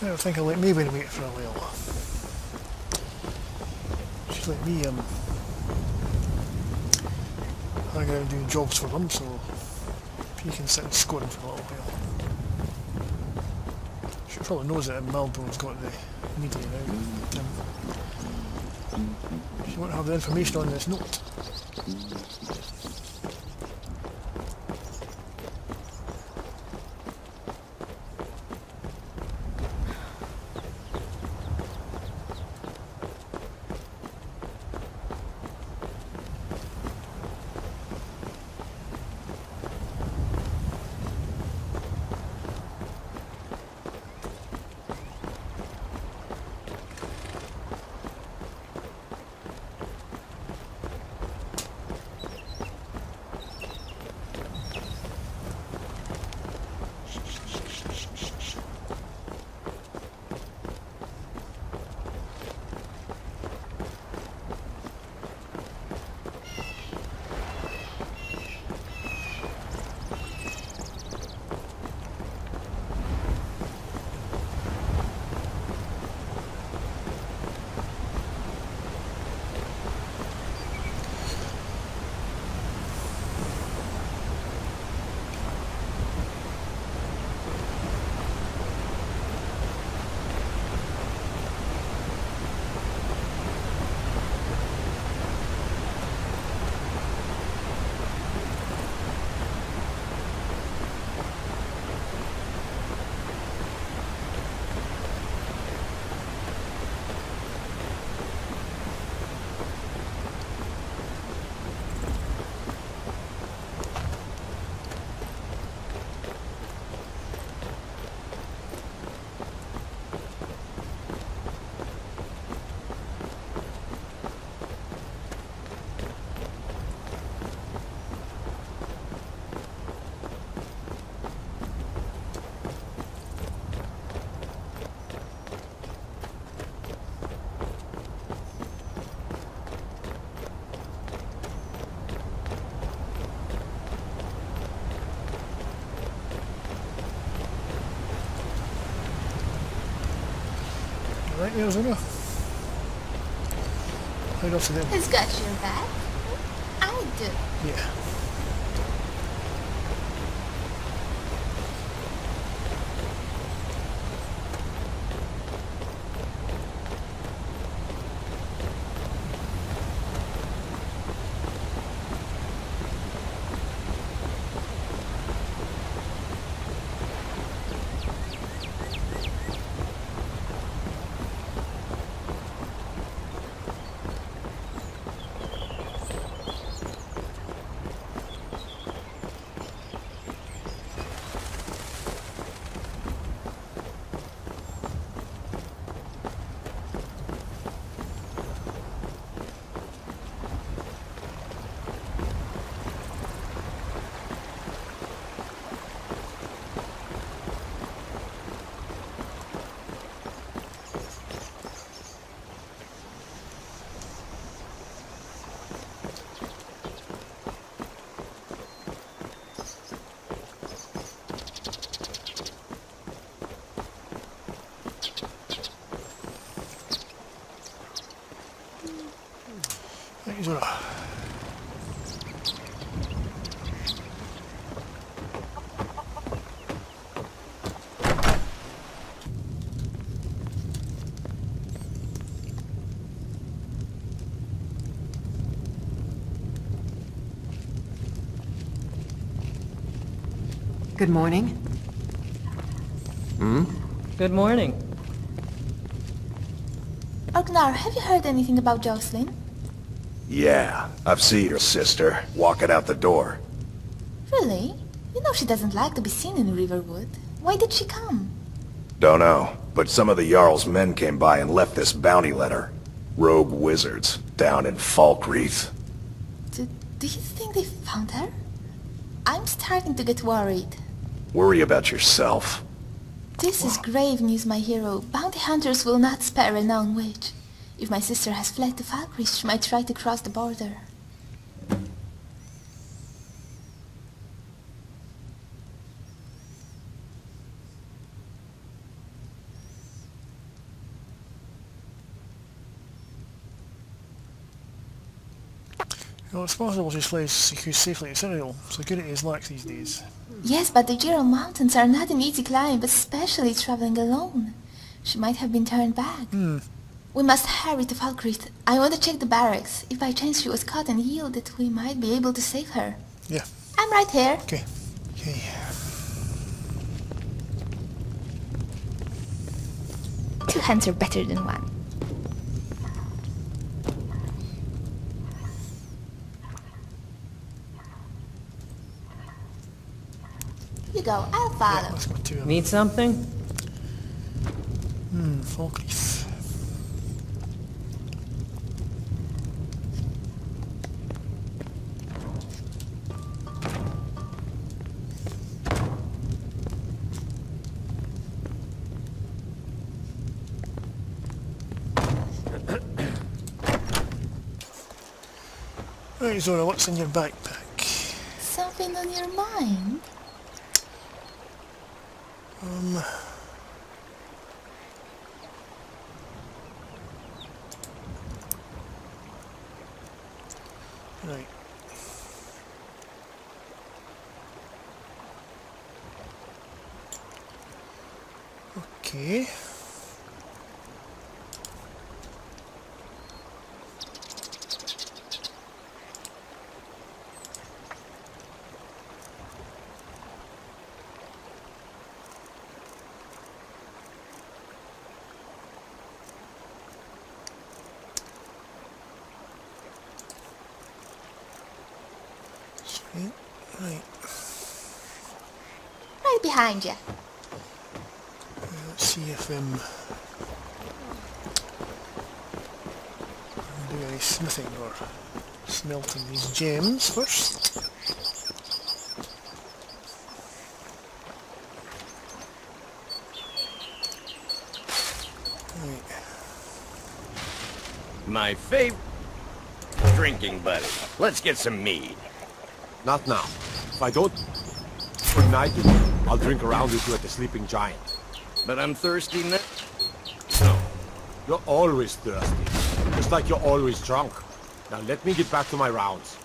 I think I'll let Maven wait for a while. She's let me hang around doing jobs for them, so he can sit and score him for a little while. She probably knows that Malbone's got the media now. She won't have the information on this note. Right, there's Una. Right off to them. Who's got your back? I do. Yeah. Thanks, Una. Good morning. Good morning. Ognar, have you heard anything about Jocelyn? Yeah, I've seen your sister walking out the door. Really? You know she doesn't like to be seen in Riverwood. Why did she come? Don't know, but some of the Jarl's men came by and left this bounty letter. Rogue wizards, down in Falkreath. Do you think they found her? I'm starting to get worried. Worry about yourself. This is grave news, my hero. Bounty hunters will not spare a renowned witch. If my sister has fled to Falkreath, she might try to cross the border. Well, it's possible she flies safely to Cyril. Security is lax these days. Yes, but the Ural Mountains are not an easy climb, especially traveling alone. She might have been turned back. We must hurry to Falkreath. I want to check the barracks. If by chance she was caught and yielded, we might be able to save her. Yeah. I'm right here. Okay. Okay. Two hands are better than one. You go, I'll Yeah, follow. let's go to Need something? Falkreath. Right, Zora, what's in your backpack? Something on your mind? Right. Okay. Sweet. Right. Right behind you. Let's see if I'll do any smithing or smelting these gems first. Right. My favorite drinking buddy. Let's get some mead. Not now. If I don't Reunited, I'll drink around with you at the Sleeping Giant. But I'm thirsty now. No. You're always thirsty. Just like you're always drunk. Now let me get back to my rounds.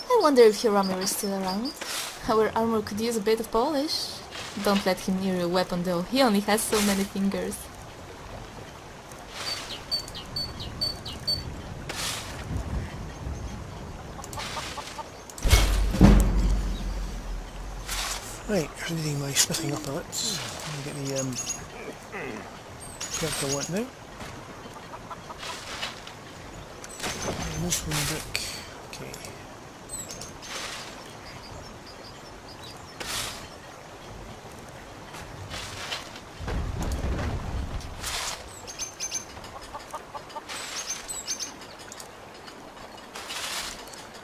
I wonder if Hiramir is still around. Our armor could use a bit of polish. Don't let him near your weapon though, he only has so many fingers. Right, reading my smithing up a bit. Let me get the character one now. Most one brick. Okay.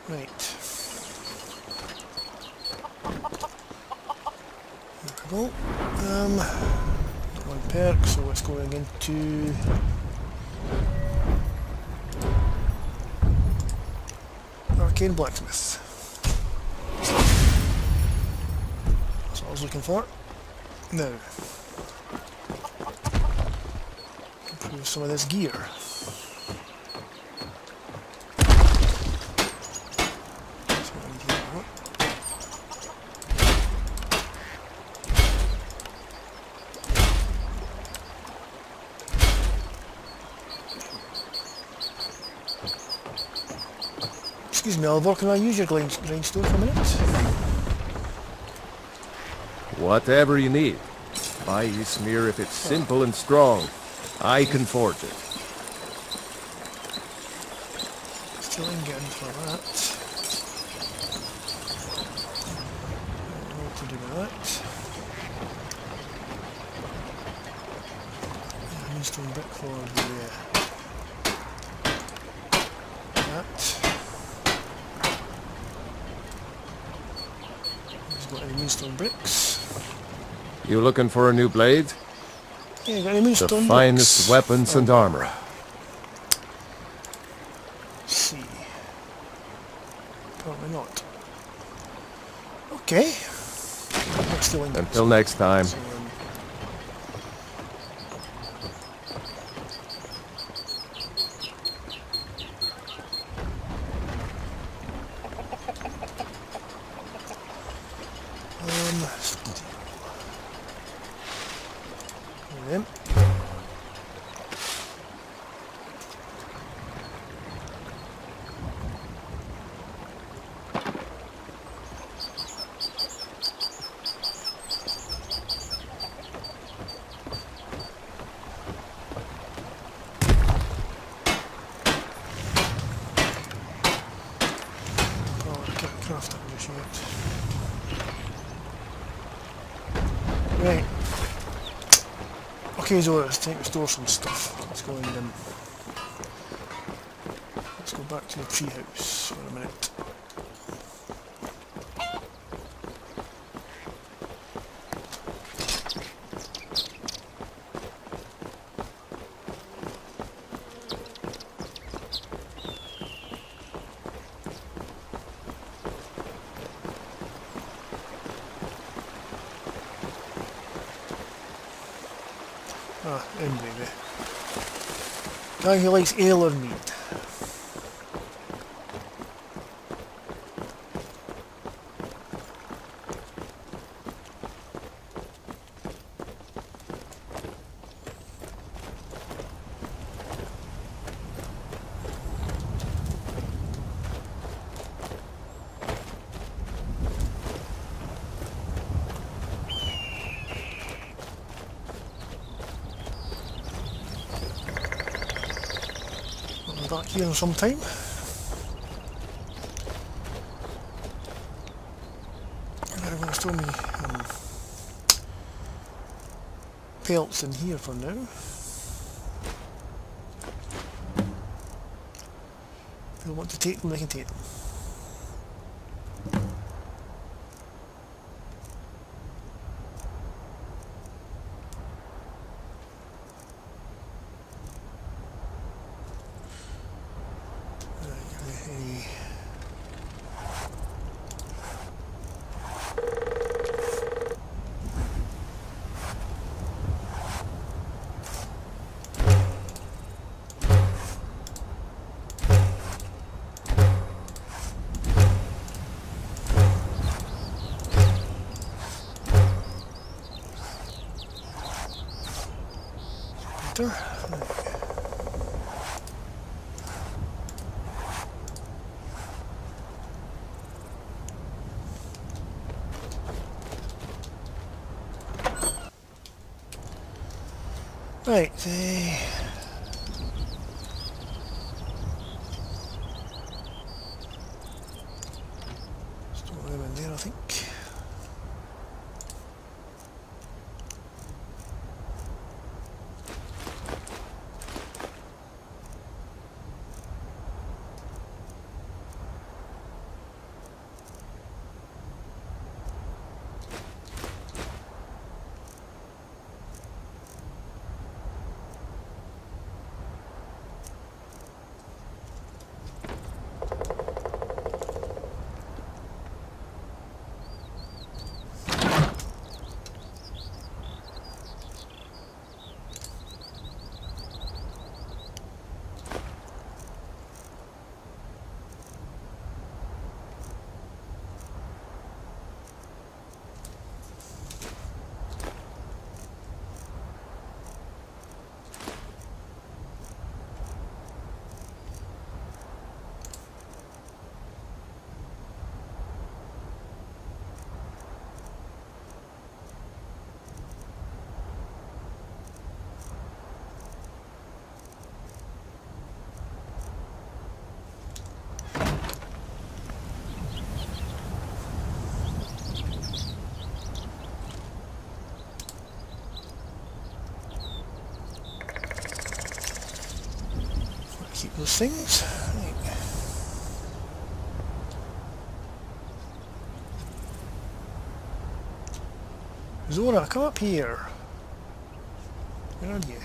Right. There we go. One perk, so it's going into Arcane Blacksmith. That's what I was looking for. Now, improve some of this gear. Excuse me, Oliver, can I use your grindstone for a minute? Whatever you need. Buy you smear if it's simple and strong. I can forge it. Still in good for that. I don't know what to do with that. Grindstone brick for the that. Got any moonstone bricks? You looking for a new blade? Yeah, got any The moonstone finest bricks? weapons and armor. Let's see. Probably not. Okay. stealing. Until next time. So, steal. And then. Craft that just yet. Right. Okay, so it's time to store some stuff. Let's go and let's go back to the treehouse for a minute. Ah, in baby. Guy who likes ale or meat. Back here in some time. And I'm going to store me pelts in here for now. If they want to take them, they can take them. Right, store them in there, I think. Keep those things. Right. Zora, come up here. Where are you?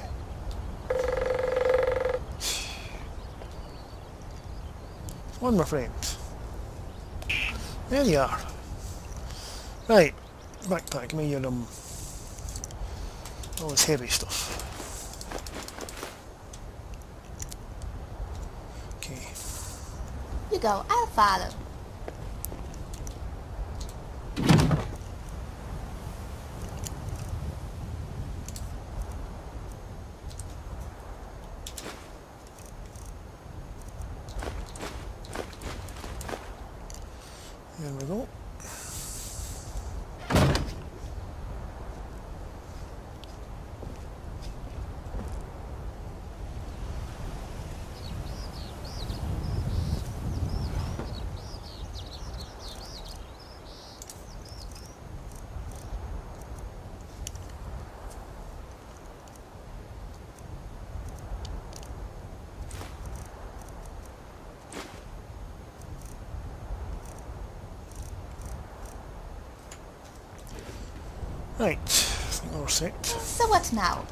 Come on, my friend. There you are. Right. Backpack, give me your all this heavy stuff. Okay. You go, I'll follow. There we go. Right, I think we're set. So what now?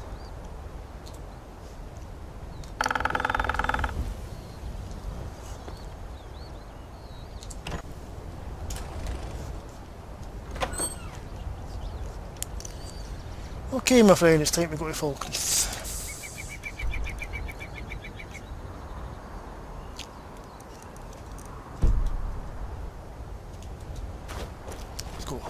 Okay, my friend, it's time to go to Falkreath. Let's go.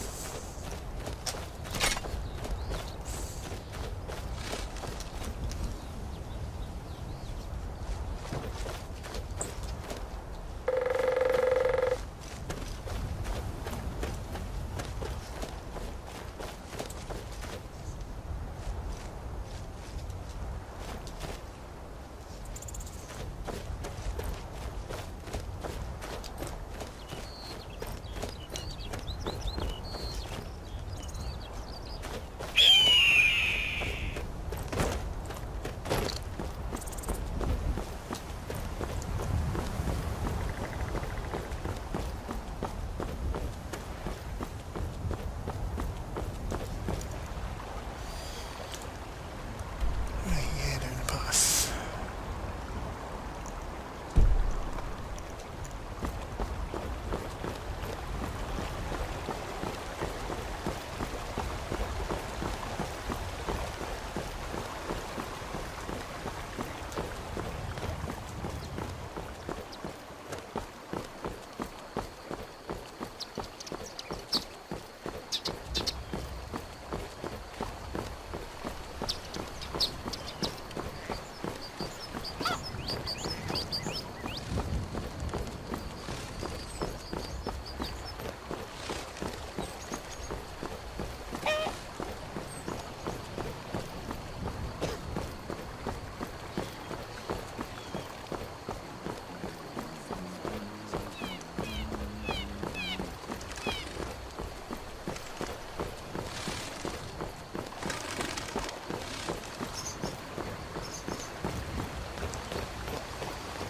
Right, yeah, down the path.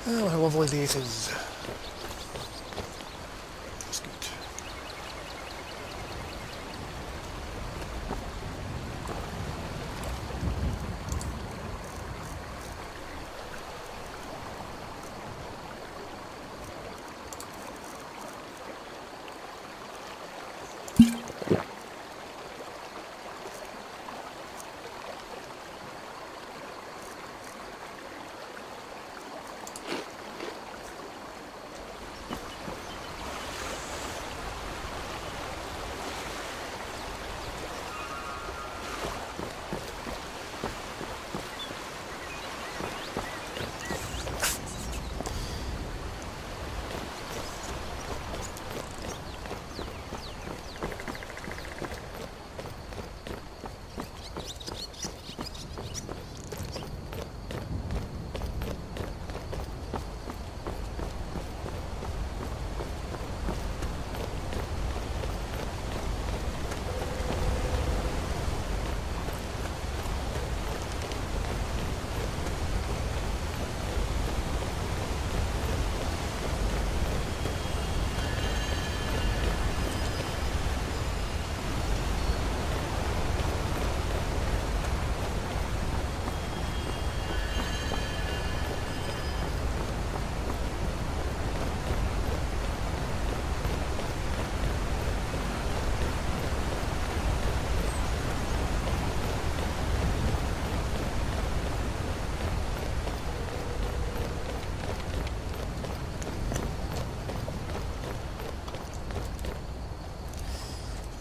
Oh, how lovely this is. That's good.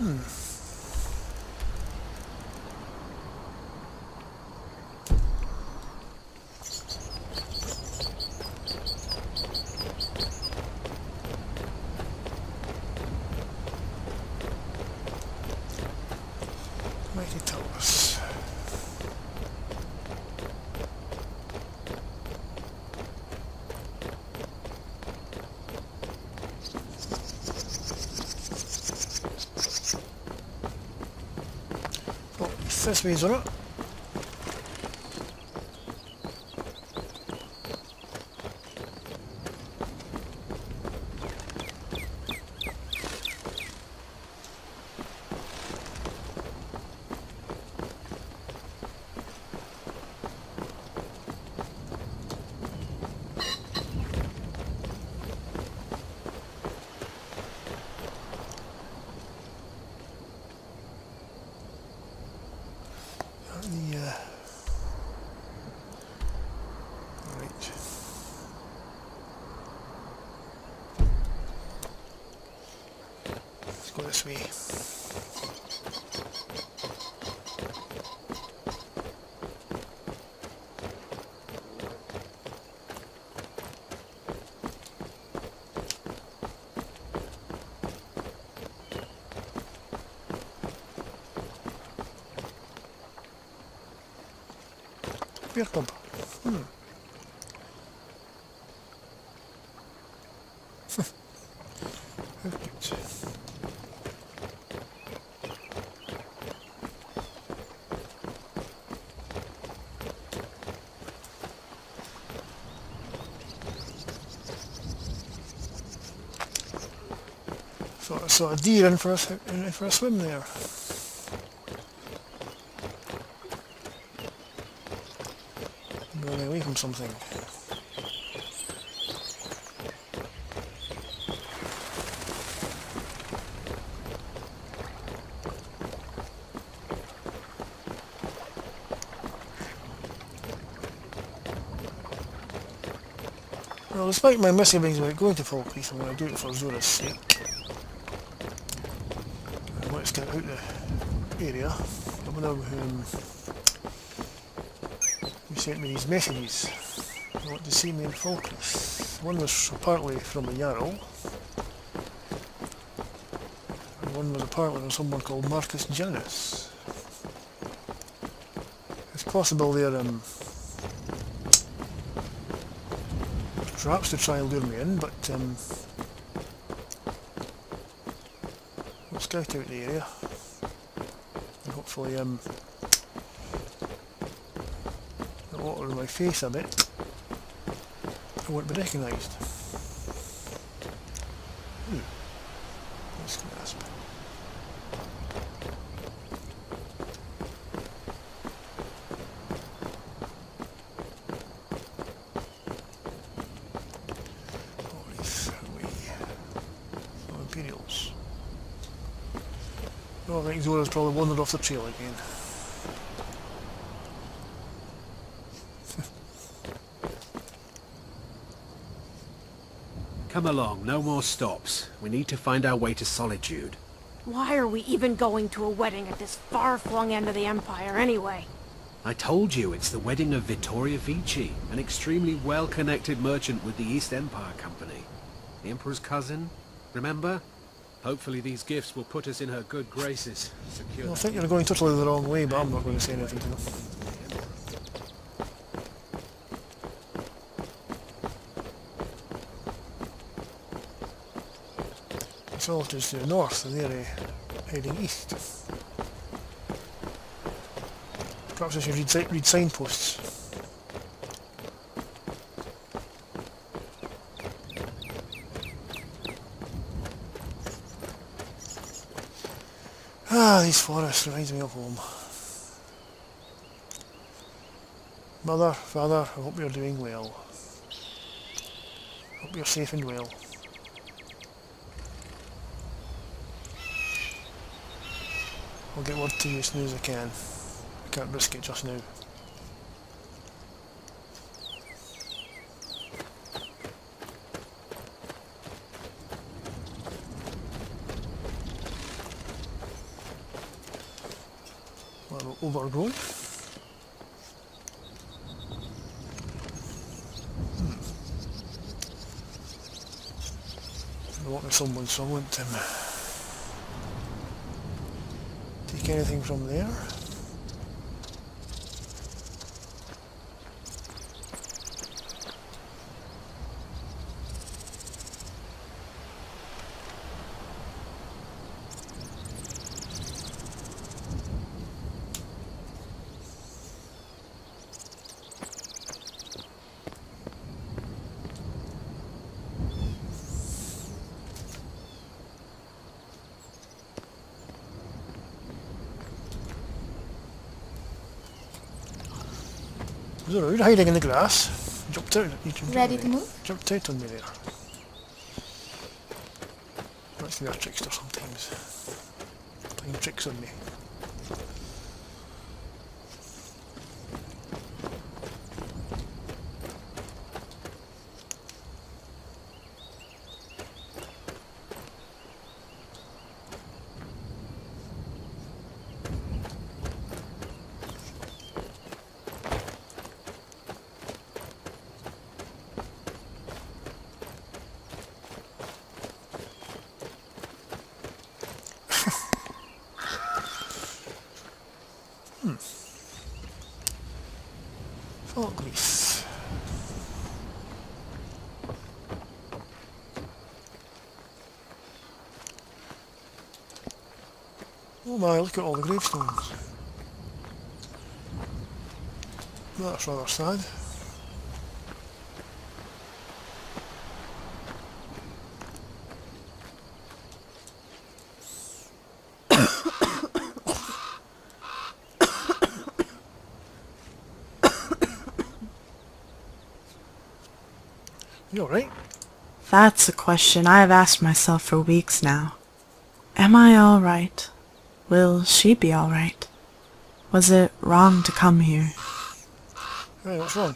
Mighty towers. Oh, this way's on it. Right. Let's go this way. Beer club. How good. So I saw a deer in for a swim there. Going away from something. Well, despite my misgivings about going to Falkreath, I'm going to do it for Zora's sake. I want to scout out the area. I wonder who sent me these messages. They want to see me in Falkreath. One was apparently from a Jarl, and one was apparently from someone called Marcus Janus. It's possible they're perhaps to try and lure me in, but we'll scout out the area and hopefully the water in my face a bit, I won't be recognised. Nice grasp. Imperials. Oh, I think Zora's probably wandered off the trail again. Come along, no more stops. We need to find our way to Solitude. Why are we even going to a wedding at this far-flung end of the Empire anyway? I told you, it's the wedding of Vittoria Vici, an extremely well-connected merchant with the East Empire Company. The Emperor's cousin, remember? Hopefully these gifts will put us in her good graces. I think you're going totally the wrong way, but I'm not going to say anything to them. It's all just to the north, and they're heading east. Perhaps I should read signposts. Ah, these forests reminds me of home. Mother, Father, I hope you're doing well. Hope you're safe and well. I'll get word to you as soon as I can. I can't risk it just now. overgrown. I'm walking with someone, so I won't take anything from there. There's a road hiding in the grass. Jumped out. Ready to move? Jumped out on me there. That's me a trickster sometimes. Playing tricks on me. Fort Grease. Oh my, look at all the gravestones. That's rather sad. You alright? That's a question I have asked myself for weeks now. Am I alright? Will she be alright? Was it wrong to come here? Hey, what's wrong?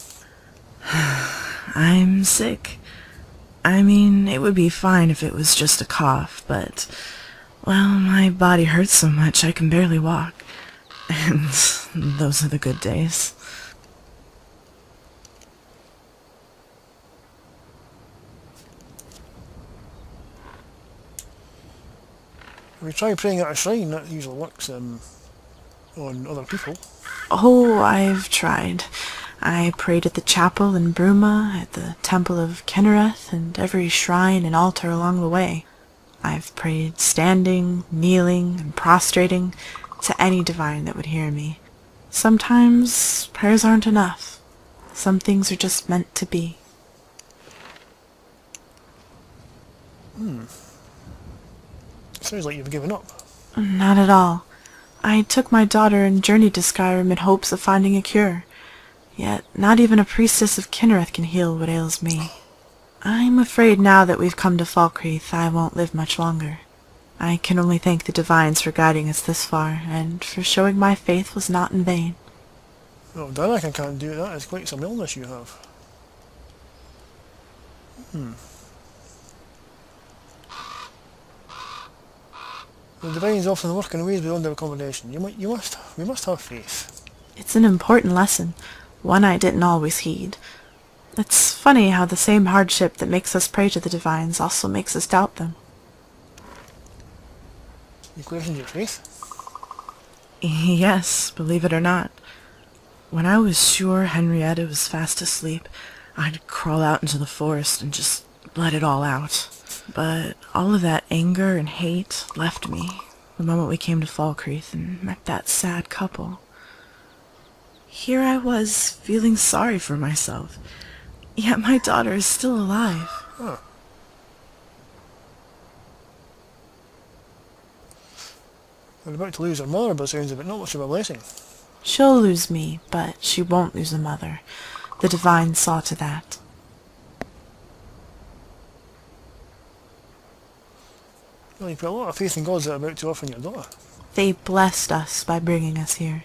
I'm sick. I mean, it would be fine if it was just a cough, but, well, my body hurts so much I can barely walk. And those are the good days. We try praying at a shrine, that usually works on other people. Oh, I've tried. I prayed at the chapel in Bruma, at the temple of Kinnereth, and every shrine and altar along the way. I've prayed standing, kneeling, and prostrating to any divine that would hear me. Sometimes prayers aren't enough. Some things are just meant to be. Sounds like you've given up. Not at all. I took my daughter and journeyed to Skyrim in hopes of finding a cure. Yet not even a priestess of Kinnereth can heal what ails me. I'm afraid now that we've come to Falkreath, I won't live much longer. I can only thank the divines for guiding us this far, and for showing my faith was not in vain. Oh, Danifae can't do that. It's quite some illness you have. The divines often work in ways beyond our accommodation. We must have faith. It's an important lesson, one I didn't always heed. It's funny how the same hardship that makes us pray to the divines also makes us doubt them. You questioned your faith? Yes, believe it or not. When I was sure Henrietta was fast asleep, I'd crawl out into the forest and just let it all out. But all of that anger and hate left me the moment we came to Falkreath and met that sad couple. Here I was, feeling sorry for myself, yet my daughter is still alive. Huh. We're about to lose her mother, but sounds of it not much of a blessing. She'll lose me, but she won't lose a mother. The divine saw to that. Well, you put a lot of faith in gods that are about to offer your daughter. They blessed us by bringing us here.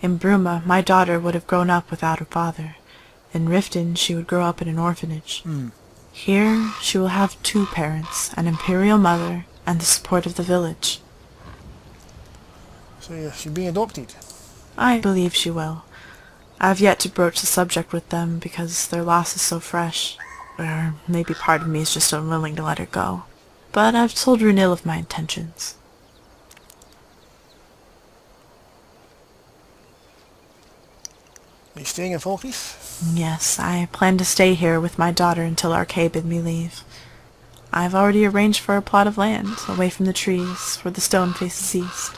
In Bruma, my daughter would have grown up without her father. In Riften, she would grow up in an orphanage. Here, she will have two parents, an imperial mother, and the support of the village. So yeah, she's being adopted. I believe she will. I've yet to broach the subject with them because their loss is so fresh. Or maybe part of me is just unwilling to let her go. But I've told Reunited of my intentions. Are you staying in Falkreath? Yes, I plan to stay here with my daughter until Arcade bid me leave. I've already arranged for a plot of land, away from the trees, where the stone faces east.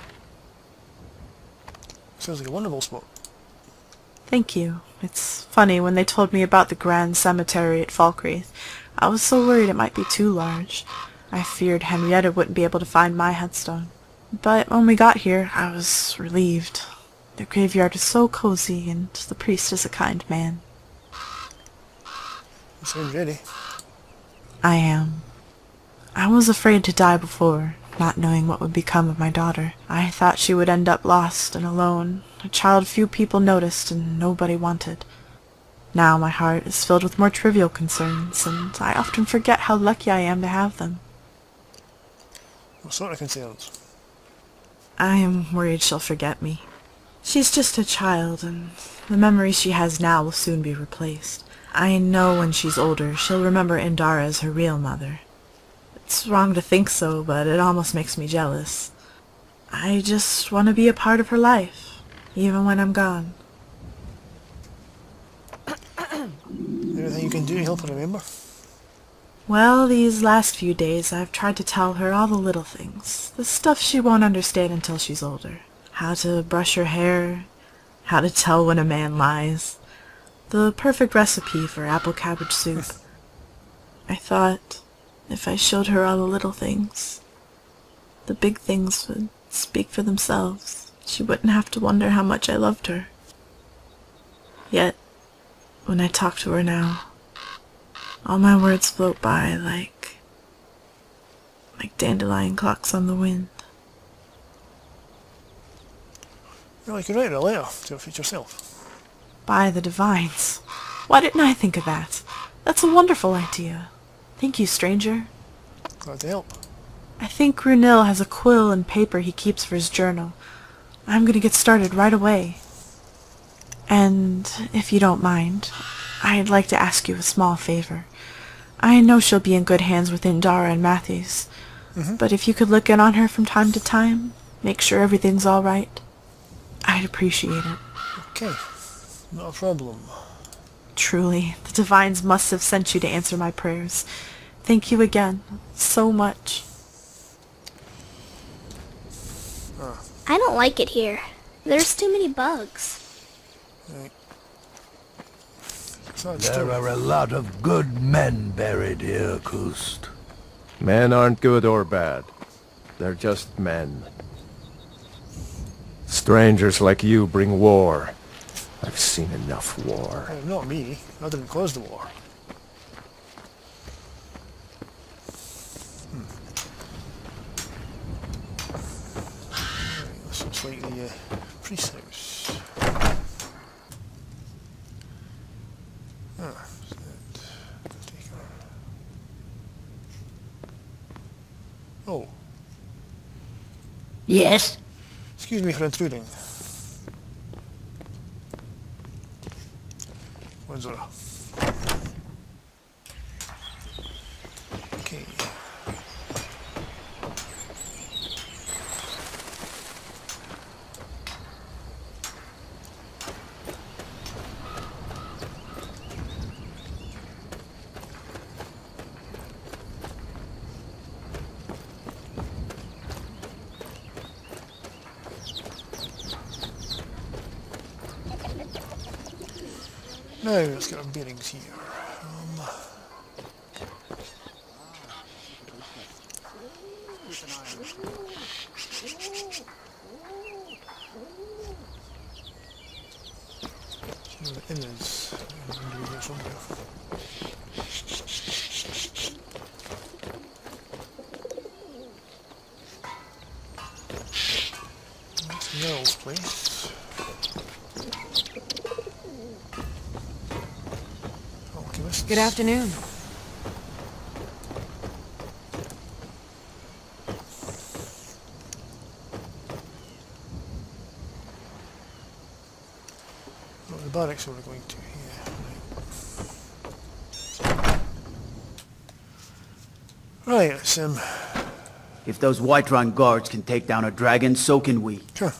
Sounds like a wonderful spot. Thank you. It's funny, when they told me about the grand cemetery at Falkreath, I was so worried it might be too large. I feared Henrietta wouldn't be able to find my headstone. But when we got here, I was relieved. The graveyard is so cozy, and the priest is a kind man. You sound ready. I am. I was afraid to die before, not knowing what would become of my daughter. I thought she would end up lost and alone, a child few people noticed and nobody wanted. Now my heart is filled with more trivial concerns, and I often forget how lucky I am to have them. What sort of concerns? I am worried she'll forget me. She's just a child, and the memories she has now will soon be replaced. I know when she's older she'll remember Indara as her real mother. It's wrong to think so, but it almost makes me jealous. I just want to be a part of her life, even when I'm gone. Anything you can do to help her remember? Well, these last few days I've tried to tell her all the little things, the stuff she won't understand until she's older. How to brush her hair, how to tell when a man lies, the perfect recipe for apple cabbage soup. I thought, if I showed her all the little things, the big things would speak for themselves. She wouldn't have to wonder how much I loved her. Yet, when I talk to her now, all my words float by like dandelion clocks on the wind. Well, you could write her a letter to her future self. By the divines. Why didn't I think of that? That's a wonderful idea. Thank you, stranger. Glad to help. I think Reunited has a quill and paper he keeps for his journal. I'm going to get started right away. And, if you don't mind, I'd like to ask you a small favor. I know she'll be in good hands with Indara and Matthews, but if you could look in on her from time to time, make sure everything's all right, I'd appreciate it. Okay, not a problem. Truly, the divines must have sent you to answer my prayers. Thank you again, so much. I don't like it here. There's too many bugs. Right. So There are a lot of good men buried here, Kust. Men aren't good or bad. They're just men. Strangers like you bring war. I've seen enough war. Not me. I didn't cause the war. Right, this looks like the priest's house. Ah, take her. Oh. Yes? Excuse me for intruding. Windsor. Okay. Now let's get our bearings here. The inn is under here somewhere. That's Nell's place. Good afternoon. Oh, the barracks we're going to, yeah. Right, let's, If those Whiterun guards can take down a dragon, so can we. sure.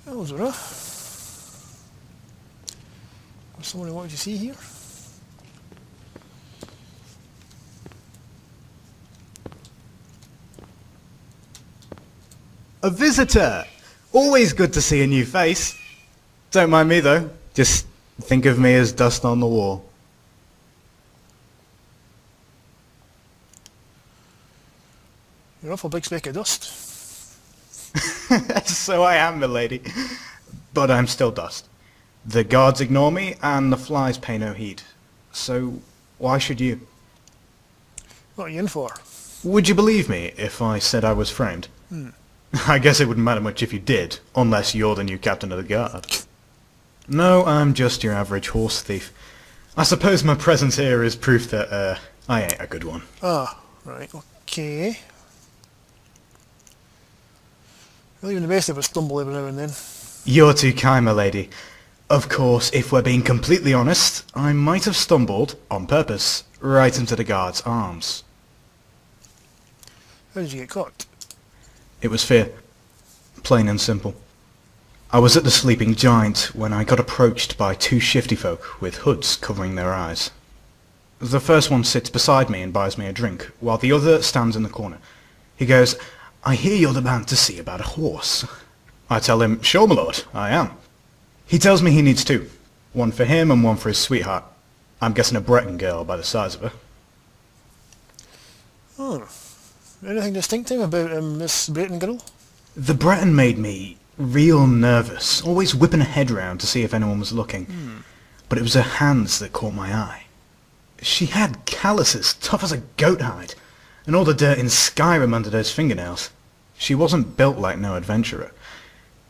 Hello, Zora. Was someone who wanted to see here? A visitor! Always good to see a new face. Don't mind me though. Just think of me as dust on the wall. You're an awful big speck of dust. So I am, milady. But I'm still dust. The guards ignore me, and the flies pay no heed. So, why should you? What are you in for? Would you believe me if I said I was framed? I guess it wouldn't matter much if you did, unless you're the new captain of the guard. No, I'm just your average horse thief. I suppose my presence here is proof that, I ain't a good one. Ah, right, okay. Well, even the best of us stumble every now and then. You're too kind, my lady. Of course, if we're being completely honest, I might have stumbled, on purpose, right into the guard's arms. How did you get caught? It was fear. Plain and simple. I was at the Sleeping Giant when I got approached by two shifty folk with hoods covering their eyes. The first one sits beside me and buys me a drink, while the other stands in the corner. He goes, "I hear you're the man to see about a horse." I tell him, "Sure, my lord, I am." He tells me he needs two. One for him and one for his sweetheart. I'm guessing a Breton girl by the size of her. Oh. Anything distinctive about this Breton girl? The Breton made me real nervous, always whipping her head round to see if anyone was looking. But it was her hands that caught my eye. She had calluses tough as a goat hide, and all the dirt in Skyrim under those fingernails. She wasn't built like no adventurer.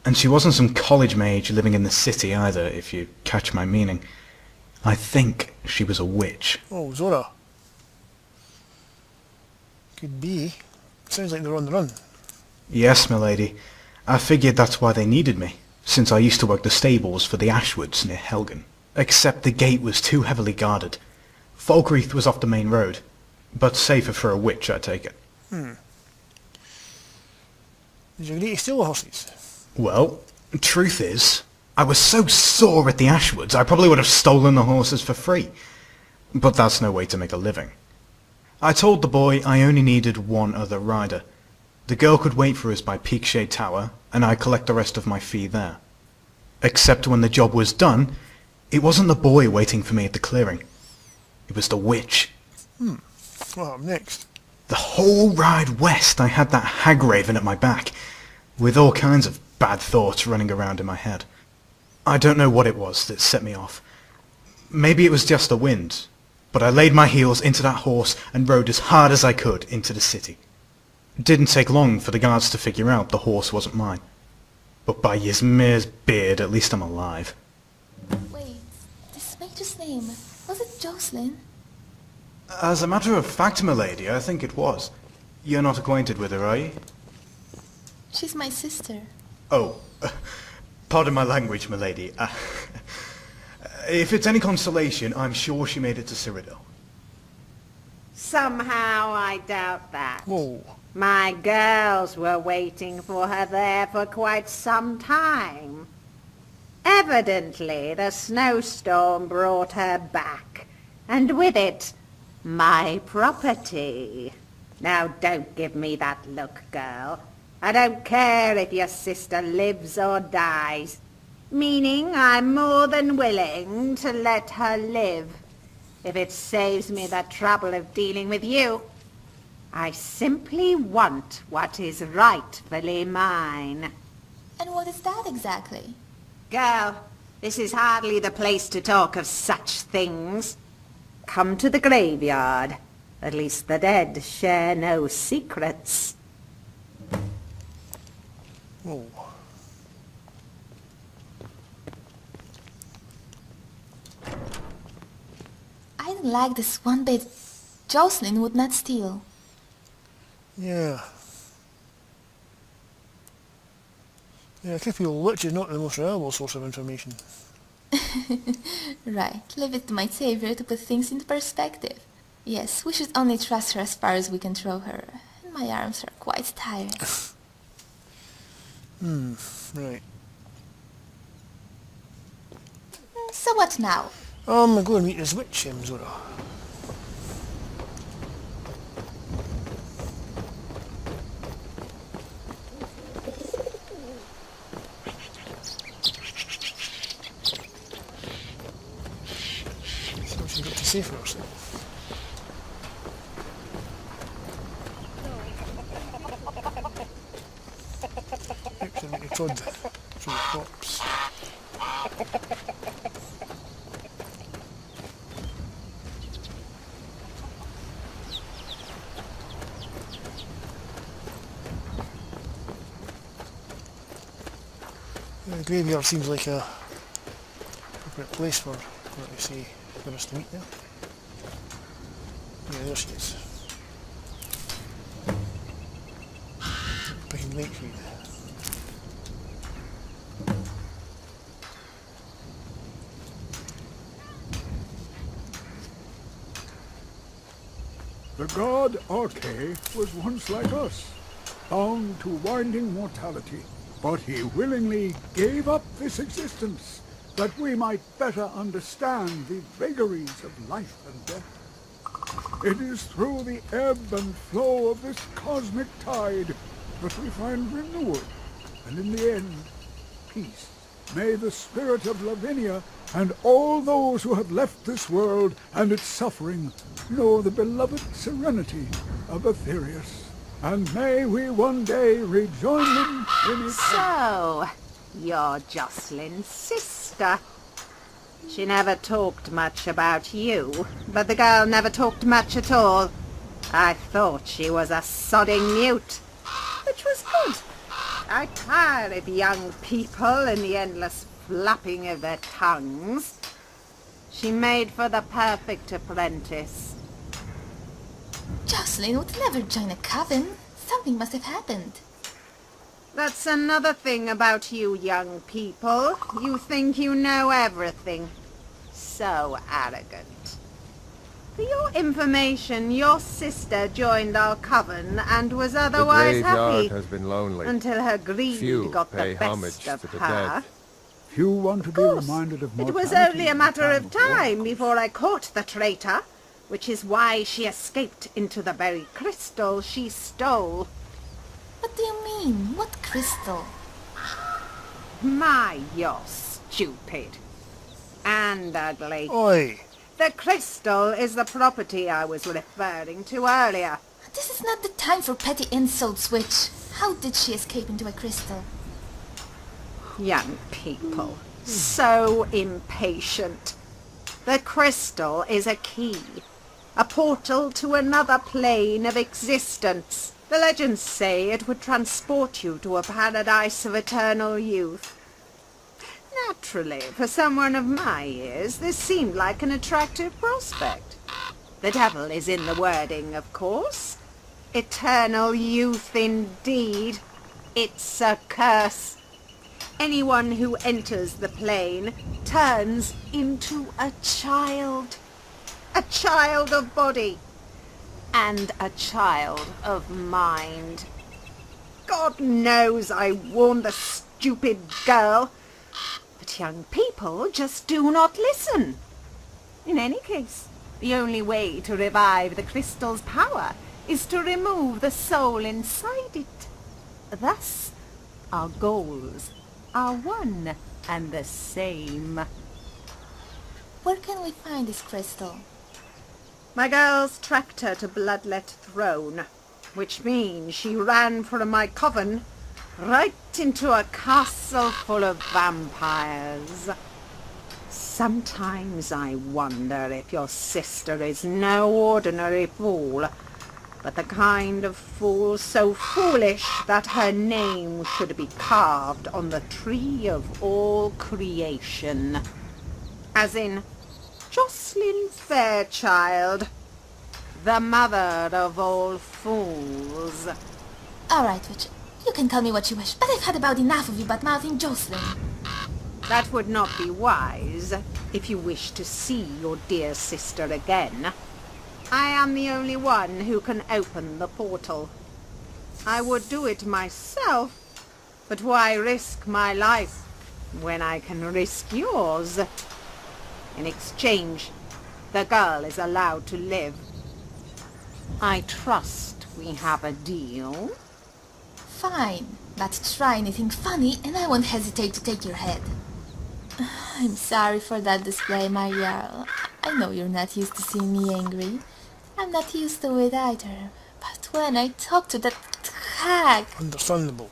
And she wasn't some college mage living in the city either, if you catch my meaning. I think she was a witch. Oh, Zora. Could be. Sounds like they're on the run. Yes, milady. I figured that's why they needed me, since I used to work the stables for the Ashwoods near Helgen. Except the gate was too heavily guarded. Falkreath was off the main road, but safer for a witch, I take it. Did you agree to steal the horses? Well, truth is, I was so sore at the Ashwoods, I probably would have stolen the horses for free. But that's no way to make a living. I told the boy I only needed one other rider. The girl could wait for us by Peakshade Tower, and I'd collect the rest of my fee there. Except when the job was done, it wasn't the boy waiting for me at the clearing. It was the witch. What happened next? The whole ride west I had that hag raven at my back, with all kinds of bad thoughts running around in my head. I don't know what it was that set me off. Maybe it was just the wind, but I laid my heels into that horse and rode as hard as I could into the city. It didn't take long for the guards to figure out the horse wasn't mine. But by Ysmir's beard, at least I'm alive. Wait, this mage's name, was it Jocelyn? As a matter of fact, milady, I think it was. You're not acquainted with her, are you? She's my sister. Oh, pardon my language, milady. If it's any consolation, I'm sure she made it to Cyrodiil. Somehow I doubt that. Whoa. My girls were waiting for her there for quite some time. Evidently, the snowstorm brought her back, and with it, my property. Now don't give me that look, girl. I don't care if your sister lives or dies. Meaning I'm more than willing to let her live, if it saves me the trouble of dealing with you. I simply want what is rightfully mine. And what is that exactly? Girl, this is hardly the place to talk of such things. Come to the graveyard. At least the dead share no secrets. Oh. I don't like this one bit. Jocelyn would not steal. Yeah. Yeah, creepy old witch is not the most reliable source of information. Right, leave it to my savior to put things into perspective. Yes, we should only trust her as far as we can throw her. And my arms are quite tired. Right. So what now? I'm going to meet this witch, Zora. See what she's got to say for herself. Oops, I think I trod through the corpse. The graveyard seems like a appropriate place for what to say for us to meet there. Yeah, there she is. Picking Lakefield. The god Arche was once like us, bound to winding mortality, but he willingly gave up this existence that we might better understand the vagaries of life and death. It is through the ebb and flow of this cosmic tide that we find renewal, and in the end, peace. May the spirit of Lavinia and all those who have left this world and its suffering know the beloved serenity of Aetherius. And may we one day rejoin them in its... So, you're Jocelyn's sister. She never talked much about you, but the girl never talked much at all. I thought she was a sodding mute, which was good. I tire of young people and the endless flapping of their tongues. She made for the perfect apprentice. Jocelyn would never join a coven. Something must have happened. That's another thing about you young people. You think you know everything. So arrogant. For your information, your sister joined our coven and was otherwise the graveyard happy has been lonely. until her greed Few got pay the homage best of to the her. dead. Few want to be reminded of It mortality. was only a matter of time before I caught the traitor, which is why she escaped into the very crystal she stole. What do you mean? What crystal? My, you're stupid. And ugly. Oi! The crystal is the property I was referring to earlier. This is not the time for petty insults, witch. How did she escape into a crystal? Young people. So impatient. The crystal is a key. A portal to another plane of existence. The legends say it would transport you to a paradise of eternal youth. Naturally, for someone of my years, this seemed like an attractive prospect. The devil is in the wording, of course. Eternal youth indeed. It's a curse. Anyone who enters the plane turns into a child. A child of body. And a child of mind. God knows I warned the stupid girl. But young people just do not listen. In any case, the only way to revive the crystal's power is to remove the soul inside it. Thus, our goals are one and the same. Where can we find this crystal? My girls tracked her to Bloodlet Throne, which means she ran from my coven right into a castle full of vampires. Sometimes I wonder if your sister is no ordinary fool, but the kind of fool so foolish that her name should be carved on the tree of all creation. As in, Jocelyn Fairchild, the mother of all fools. All right, Richard. You can call me what you wish, but I've had about enough of you bad-mouthing Jocelyn. That would not be wise if you wish to see your dear sister again. I am the only one who can open the portal. I would do it myself, but why risk my life when I can risk yours? In exchange, the girl is allowed to live. I trust we have a deal. Fine, but try anything funny and I won't hesitate to take your head. I'm sorry for that display, my Jarl. I know you're not used to seeing me angry. I'm not used to it either. But when I talk to that hag... Understandable.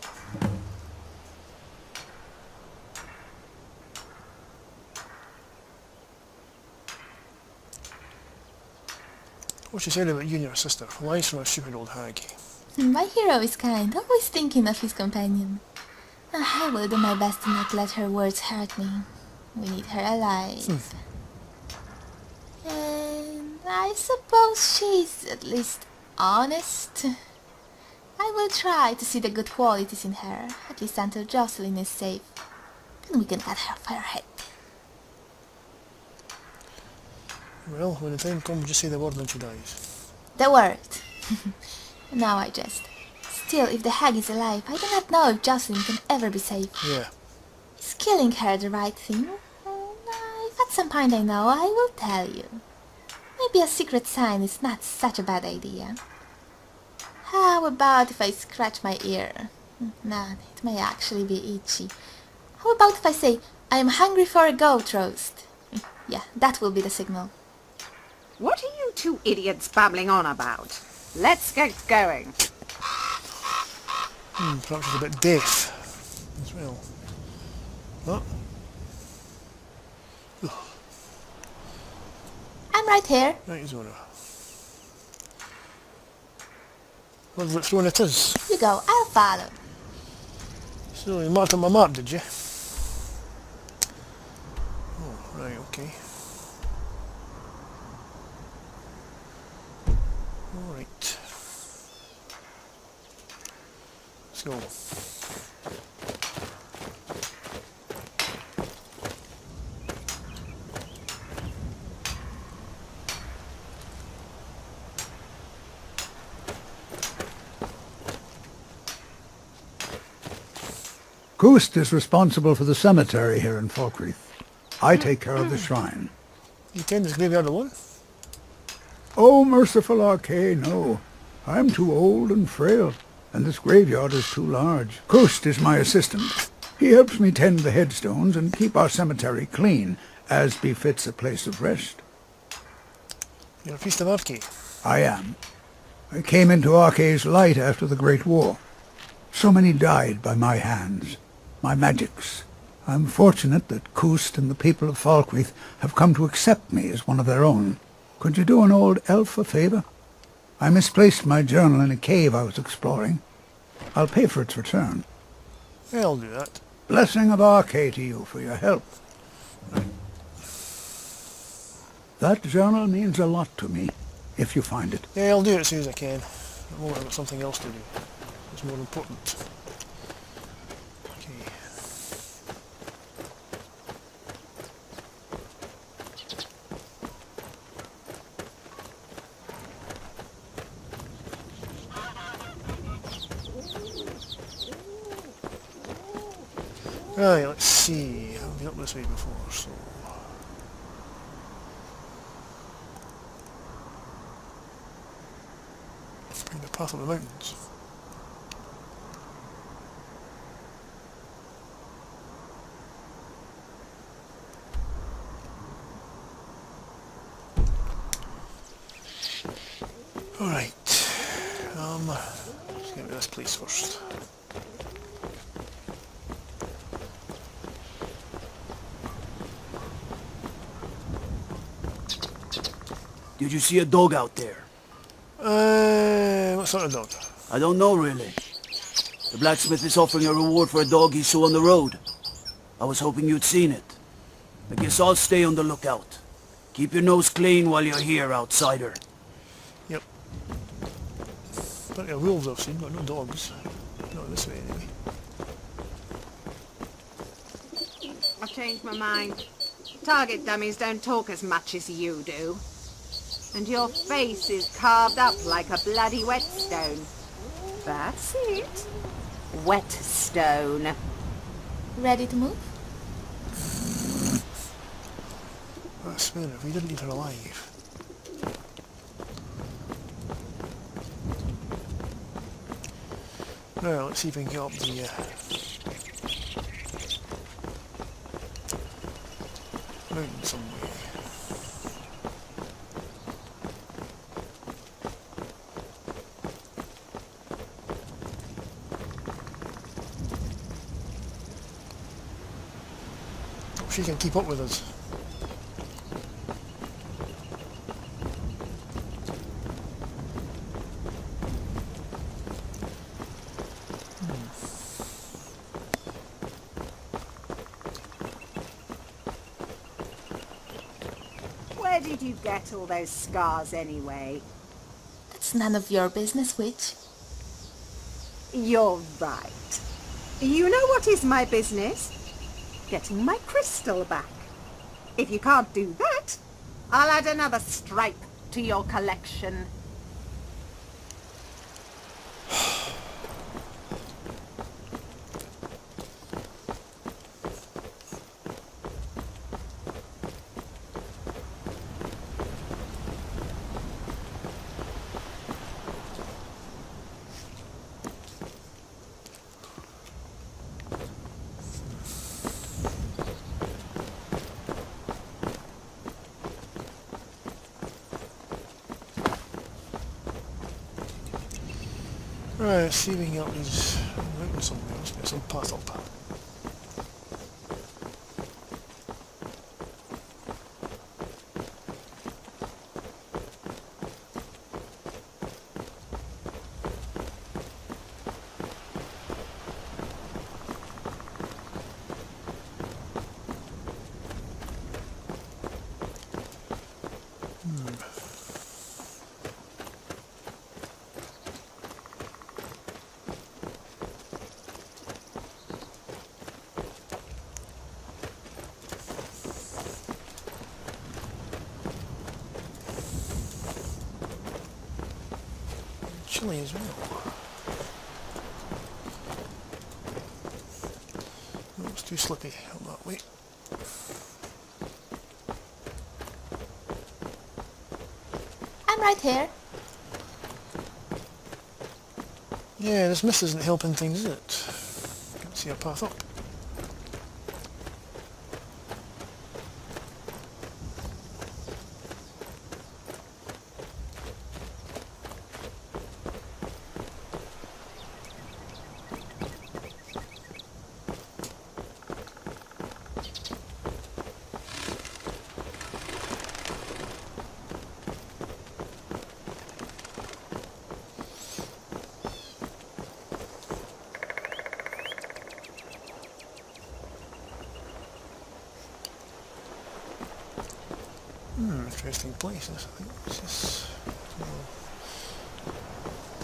What's she saying about you and your sister? Lies from a stupid old hag. My hero is kind, always thinking of his companion. I will do my best to not let her words hurt me. We need her alive. And I suppose she's at least honest. I will try to see the good qualities in her, at least until Jocelyn is safe. Then we can cut her off her head. Well, when the time comes, just say the word and she dies. The word. Now I jest. Still, if the hag is alive, I do not know if Jocelyn can ever be safe. Yeah. Is killing her the right thing? If at some point I know, I will tell you. Maybe a secret sign is not such a bad idea. How about if I scratch my ear? Nah, it may actually be itchy. How about if I say, I am hungry for a goat roast? Yeah, that will be the signal. What are you two idiots babbling on about? Let's get going. Perhaps she's a bit deaf as well. What? I'm right here. Right, Zora. What which one it is? You go, I'll follow. So you marked on my map, did you? Oh, right, okay. Alright. Let's go. Kust is responsible for the cemetery here in Falkreath. I take care of the shrine. You tend this graveyard alone? Oh, merciful Archay, no. I'm too old and frail, and this graveyard is too large. Kust is my assistant. He helps me tend the headstones and keep our cemetery clean, as befits a place of rest. You're a priest of Archay? I am. I came into Archay's light after the Great War. So many died by my hands, my magics. I'm fortunate that Kust and the people of Falkreath have come to accept me as one of their own. Could you do an old elf a favour? I misplaced my journal in a cave I was exploring. I'll pay for its return. Yeah, I'll do that. Blessing of Archay to you for your help. That journal means a lot to me, if you find it. Yeah, I'll do it as soon as I can. At the moment I've got something else to do. It's more important. Okay. Right, let's see. I've been up this way before, so... Find the path of the mountains. Alright. Let's get rid of this place first. Did you see a dog out there? What sort of dog? I don't know, really. The blacksmith is offering a reward for a dog he saw on the road. I was hoping you'd seen it. I guess I'll stay on the lookout. Keep your nose clean while you're here, outsider. Yep. Plenty of wolves I've seen, but no dogs. Not this way, anyway. I've changed my mind. Target dummies don't talk as much as you do. And your face is carved up like a bloody whetstone. That's it. Whetstone. Ready to move? I swear, if we didn't eat her alive. Now, let's see if we can get up the mountain some way. Hope she can keep up with us. Where did you get all those scars anyway? That's none of your business, witch. You're right. You know what is my business? Getting my crystal back. If you can't do that, I'll add another stripe to your collection. Right, let's see if we can get up these mountains somewhere. Let's get some path up. Chilly as well. Oh, it's too slippy up that way. I'm right here. Yeah, this mist isn't helping things, is it? Can't see a path up. Interesting place, I think. It's just,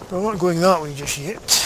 we're not going that way just yet.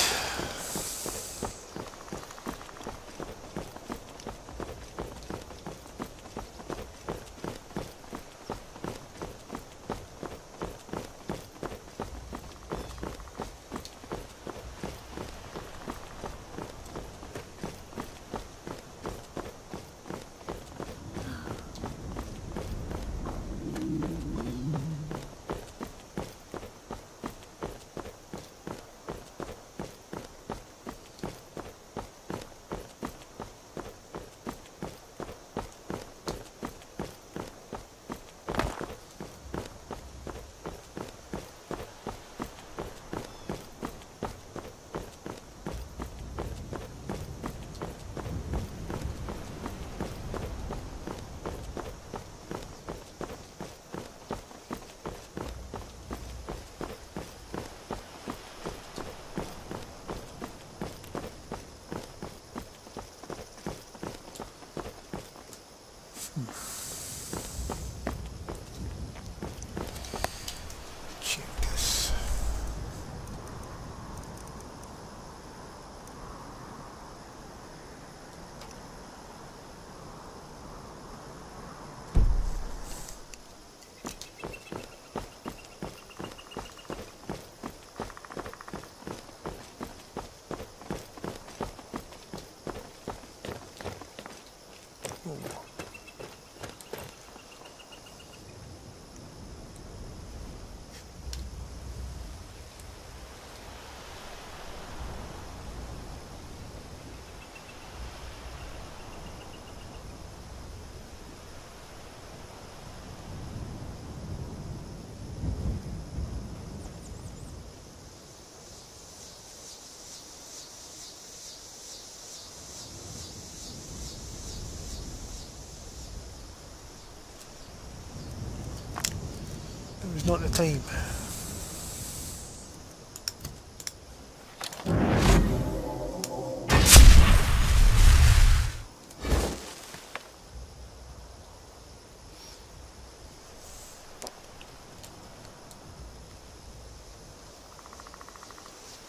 not the time.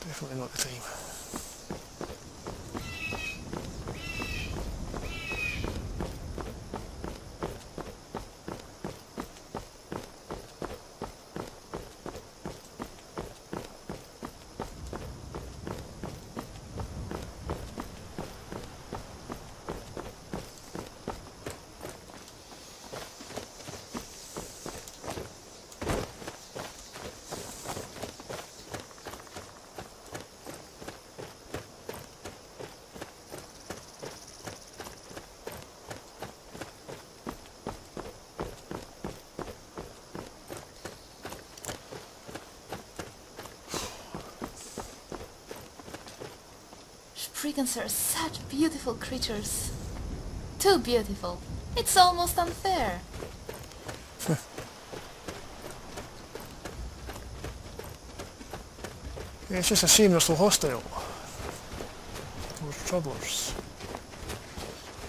Definitely not the time. Spriggans are such beautiful creatures. Too beautiful. It's almost unfair. Yeah, it's just a shame they're so hostile. Those travellers.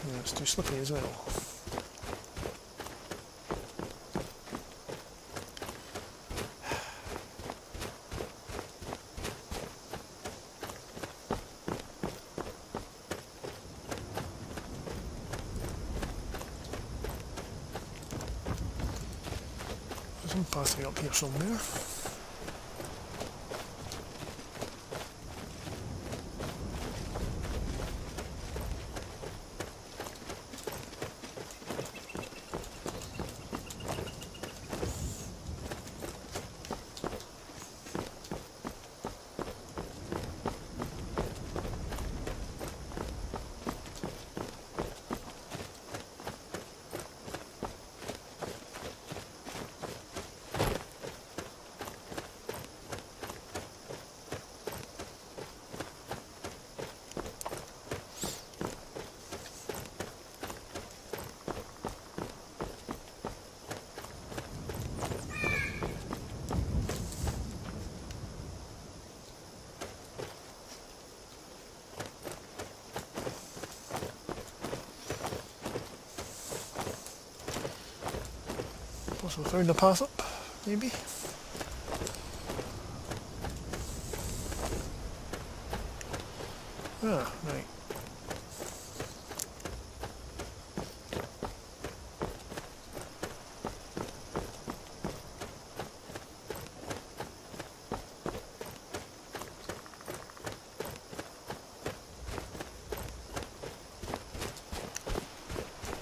Yeah, it's too slippery as well. There's one pathway up here somewhere. So we found a path up, maybe? Ah, right.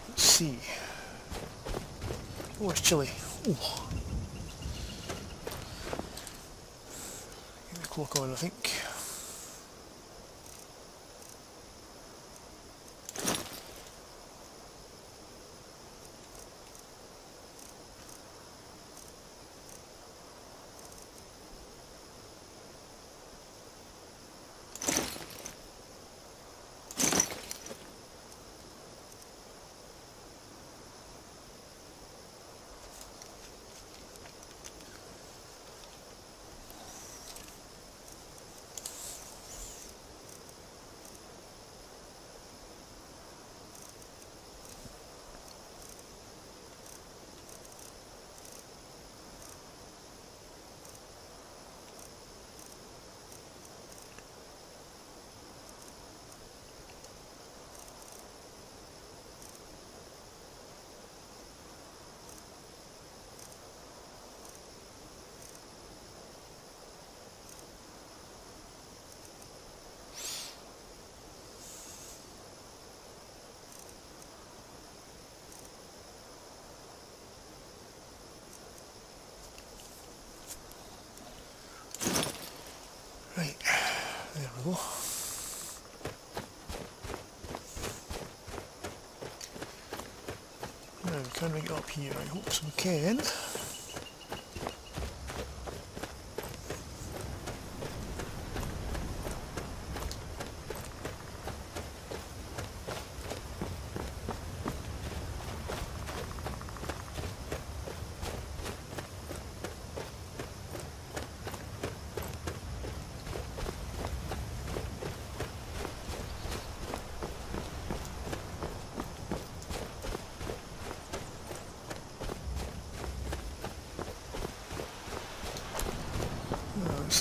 Let's see. Oh, it's chilly. Ooh. Get the cloak on, I think. Right, there we go. Now, can we get up here? I hope so we can.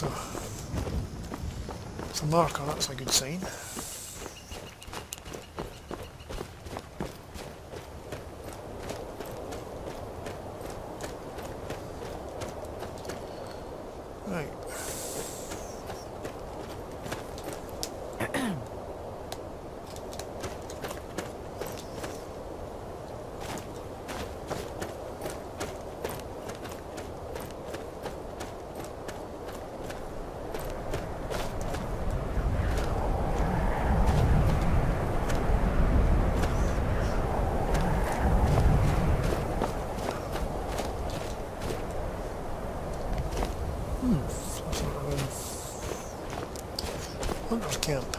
so it's a marker, that's a good sign. Right. Hunter's camp.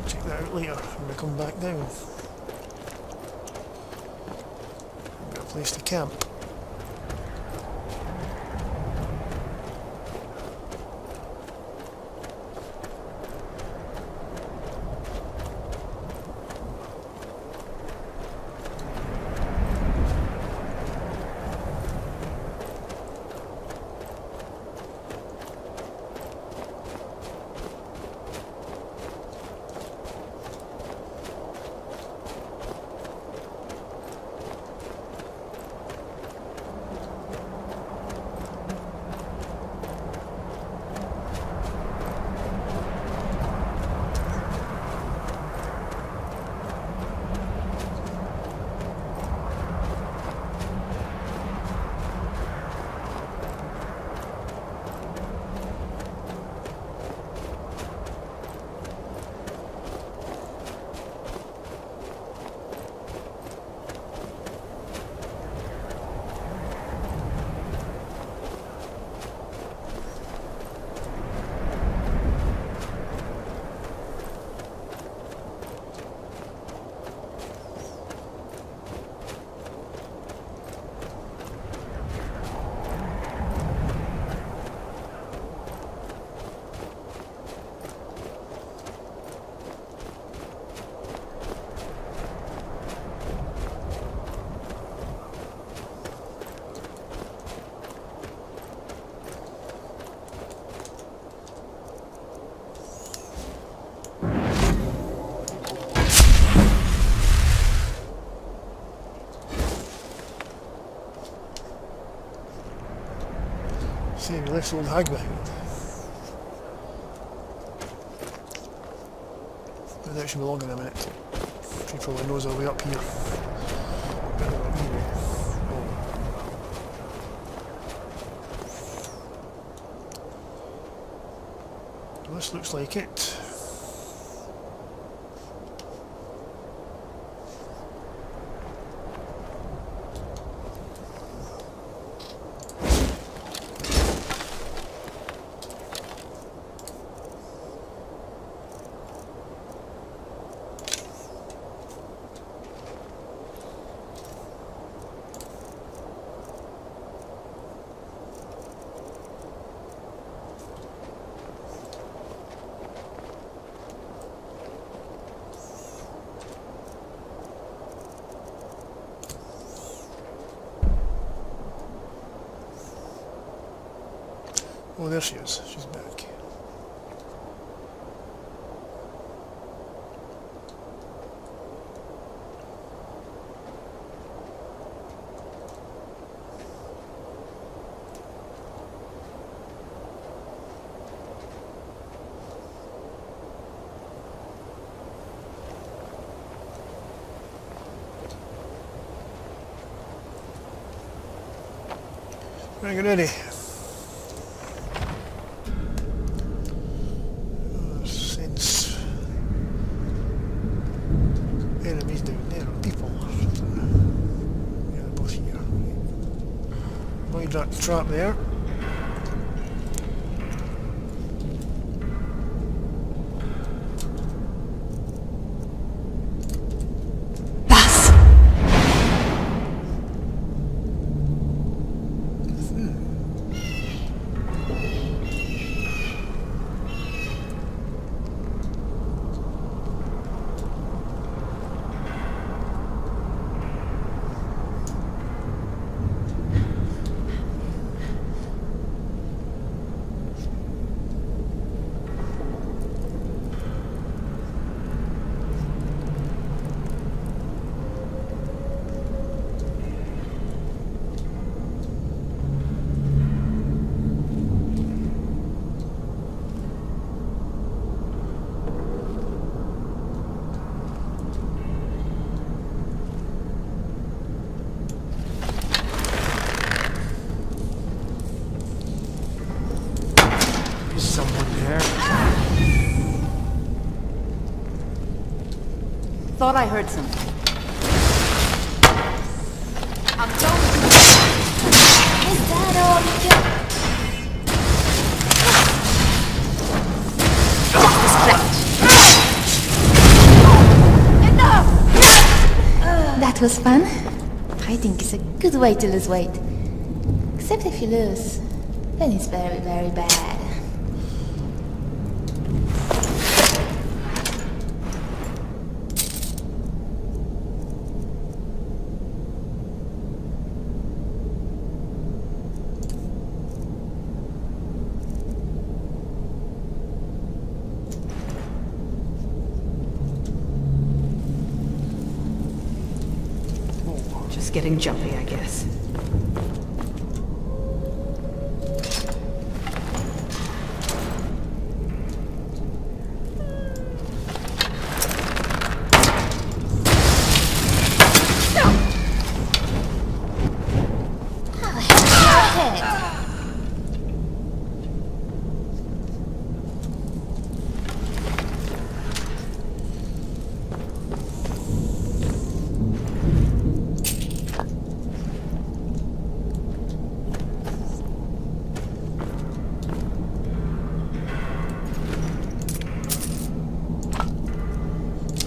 Check that out later when we come back down. Got a place to camp. See, we left old hag behind. But that should be long in a minute. She probably knows our way up here. Well, this looks like it. Oh, there she is. She's back. Right, get ready. Enemies down there, people. Yeah, they're both here. Avoid that trap there. Thought I heard something. I'm going. Is that all you can? That was fun. Fighting is a good way to lose weight. Except if you lose, then it's very, very bad. Just getting jumpy, I guess.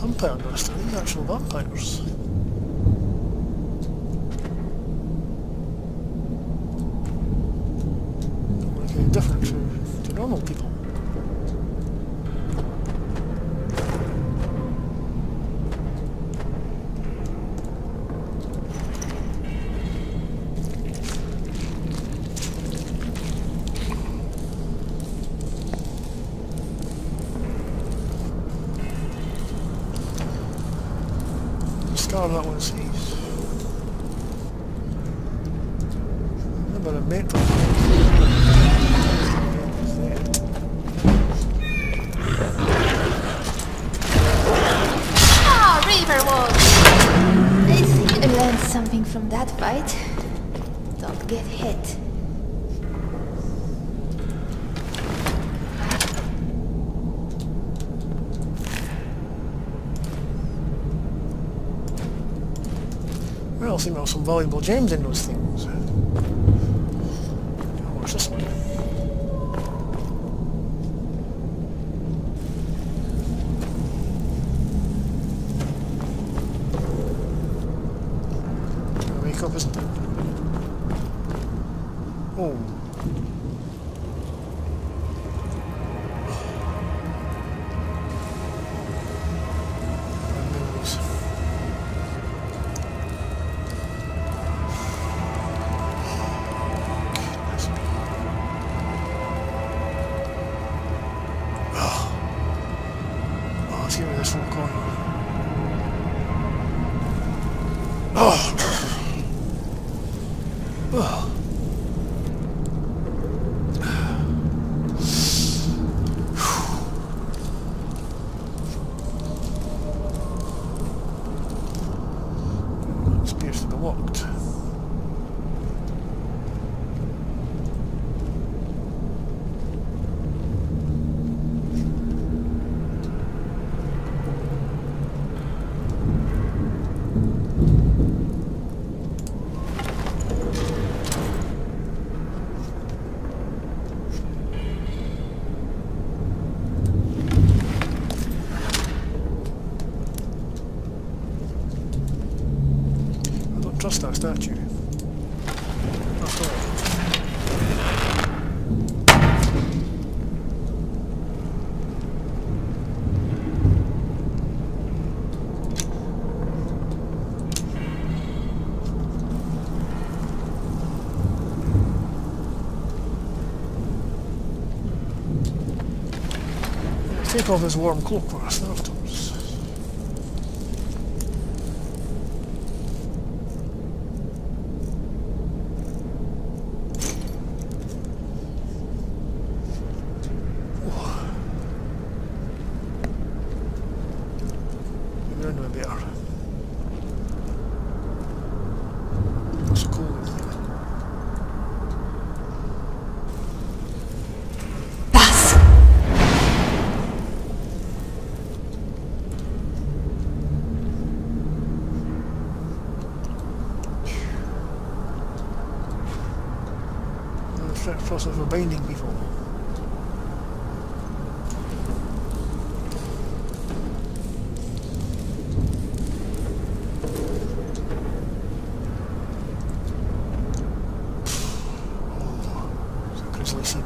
Vampire Master, these are actual vampires. Don't look any different to normal people. Scar that one sees. What about a mental? Ah, River Wolf! I think I learned something from that fight. Don't get hit. Well, seem to have some valuable gems in those things. What's this one? Wake up, isn't it? Oh. Let's get rid of this little coin. Oh! Oh. This appears to be locked. Trust that statue. That's all. Let's take off his warm cloak first afterwards. process for binding people. It's a grisly scene.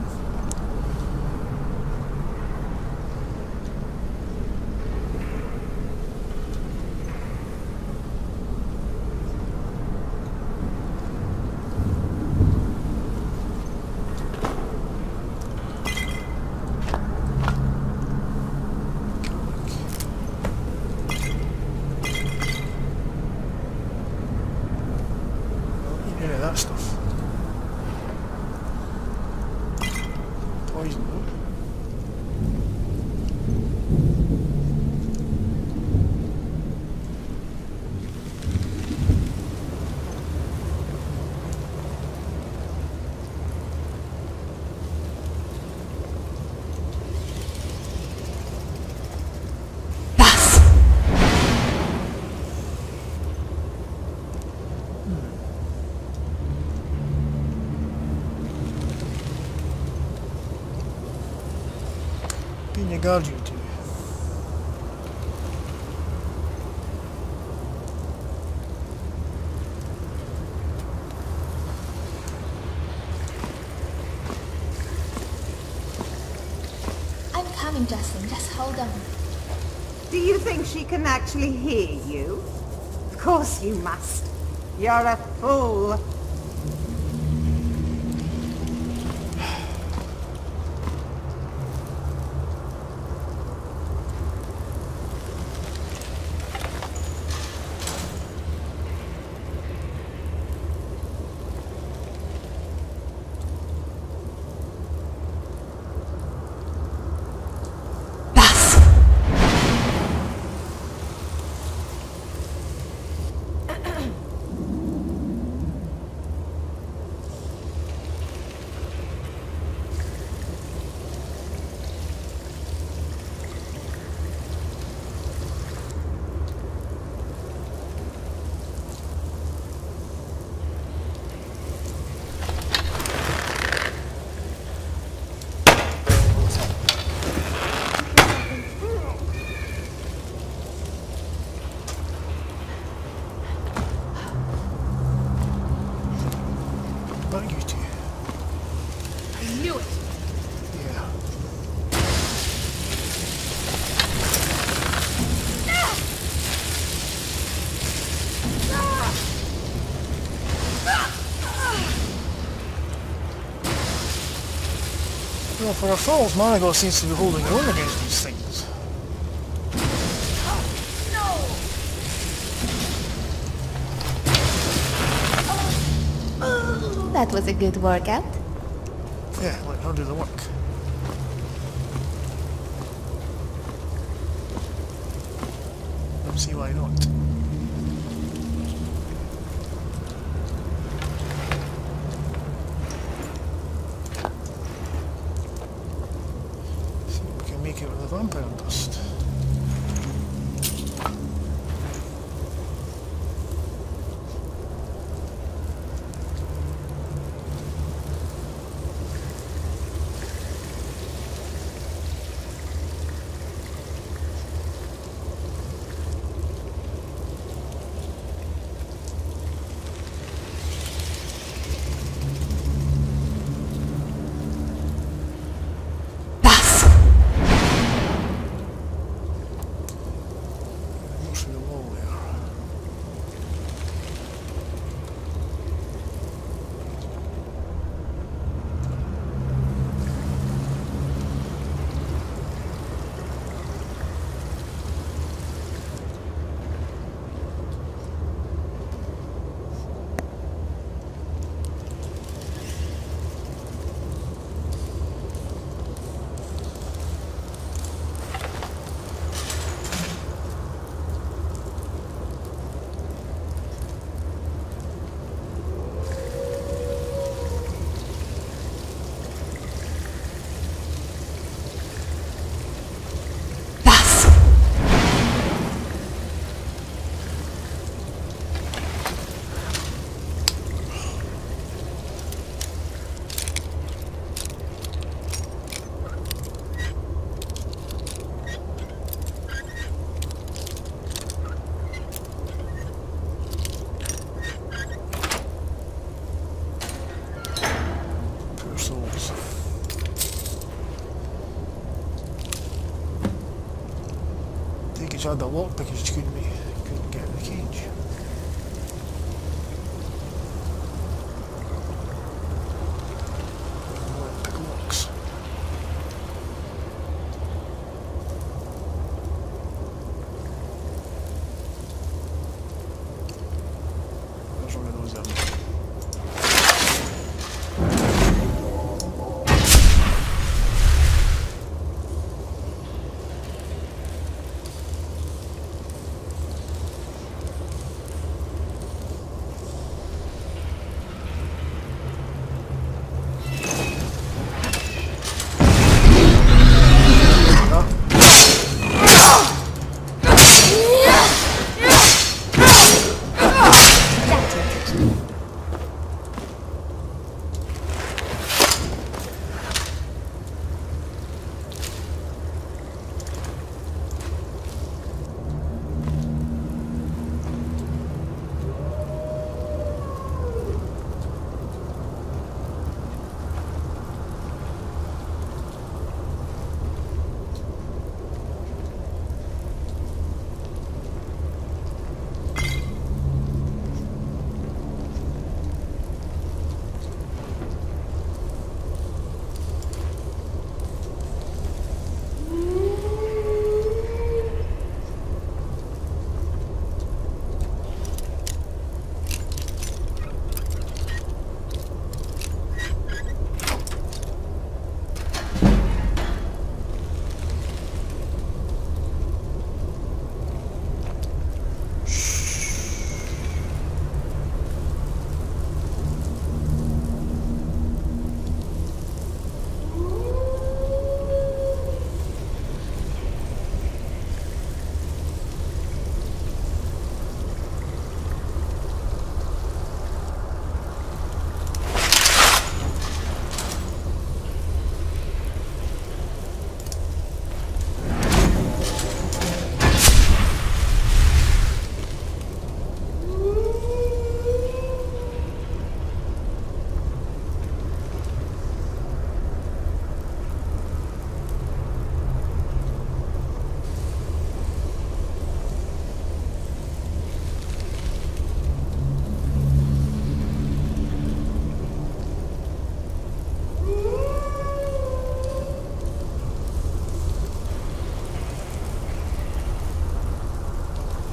That stuff. Poison. Being a guardian to you. I'm coming, Justin. Just hold on. Do you think she can actually hear you? Of course you must. You're a fool. Not you two. I knew it. Yeah. Well, for a false, Marigold seems to be holding her own against these things. That was a good workout. Yeah, let her do the work. Don't see why not. See if we can make it with the vampire dust. more souls. I think you tried the lock because you couldn't get in the cage. Pick locks. There's one of those in.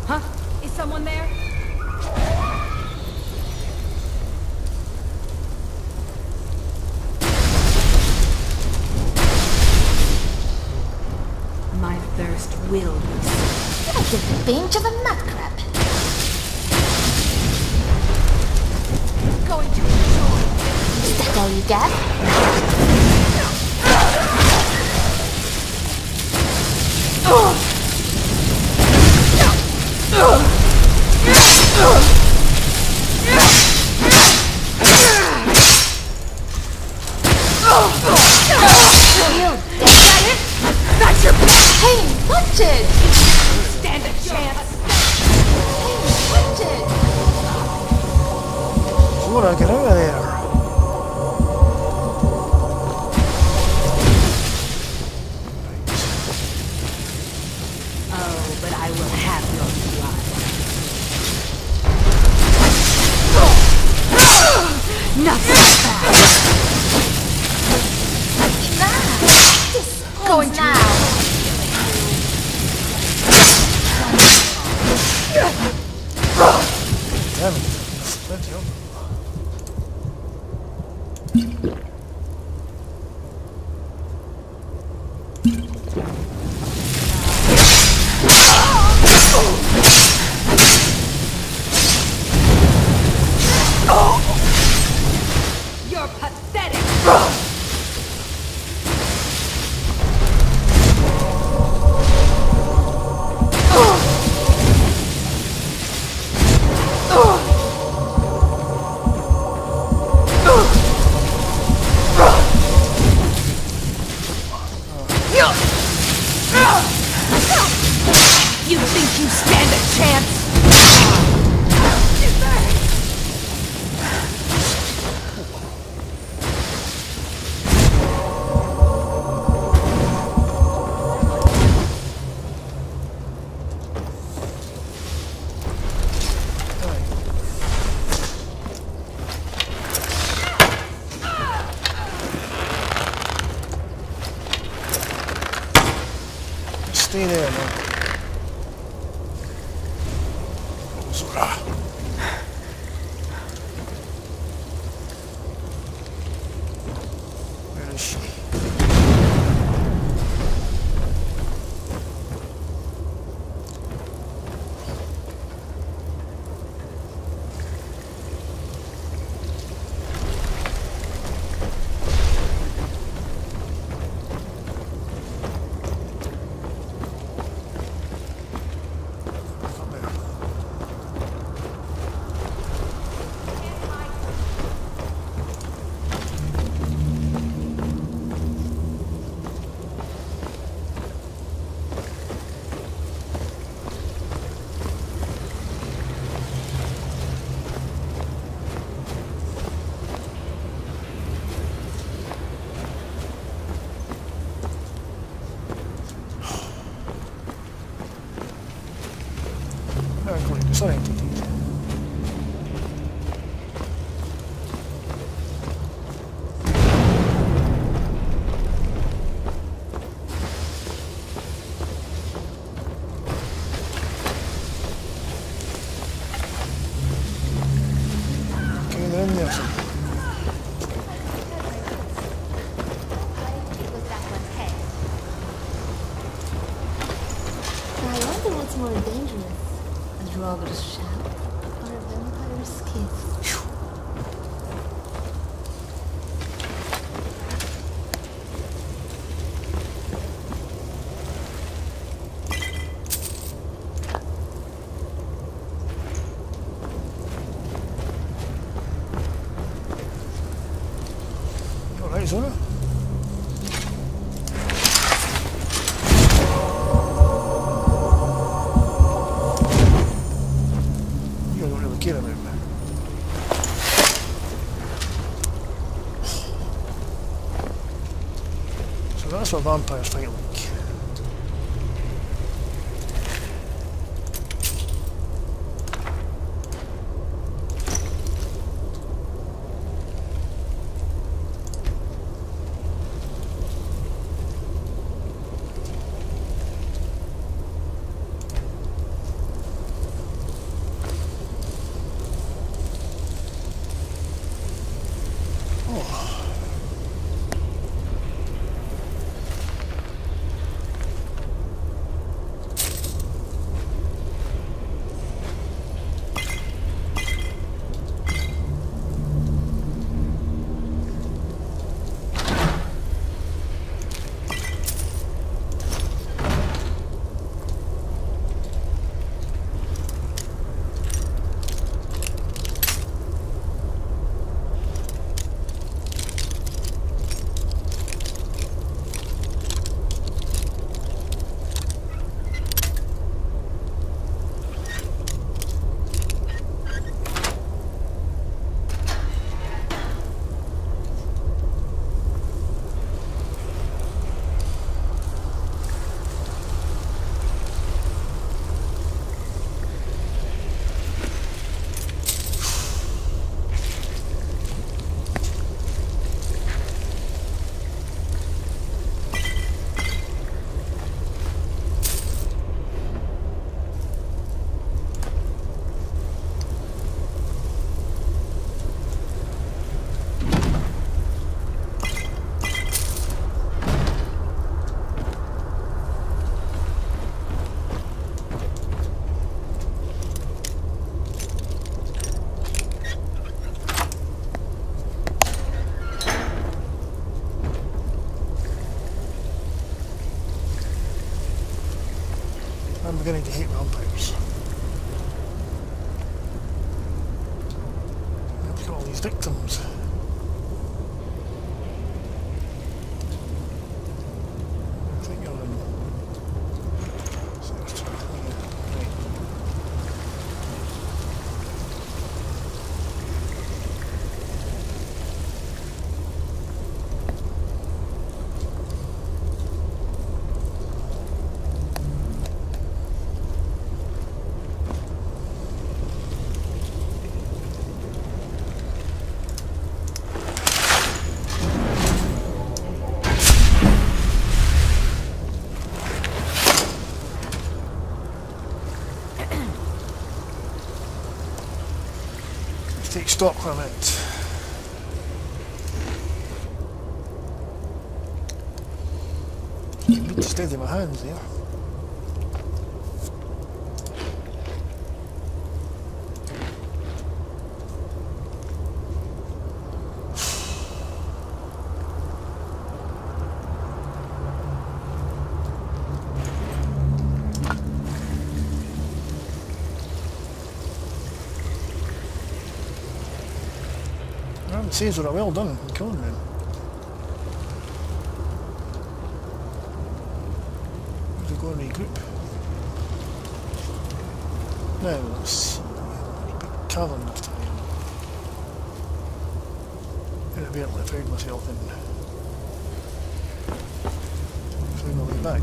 Huh? Is someone there? My thirst will be sated. Like the pinch of a mud crab. Going to enjoy. Is that all you got? That's your plan! Hey, watch it! Stand a chance! Watch it! Flora, get out of there! Oh, but I will have your blood. Not so fast! Going now! Damn it, there's plenty of them. You're pathetic! stay there, man. Zora. Where is she? Disoriented. Okay, they're in there. I wonder what's more dangerous. A drover's shout or a vampire's kiss? Alright, Zora. You don't really care about me. So that's what vampires fight like. I'm beginning to hate vampires. Look at all these victims. I think you're in. Right. stop for a minute. I need to steady my hands here. Well, the scenes were well done in killing them. Where's it going to regroup? Now, let's see. Cavern this time. Inadvertently I found myself in. Found my way back.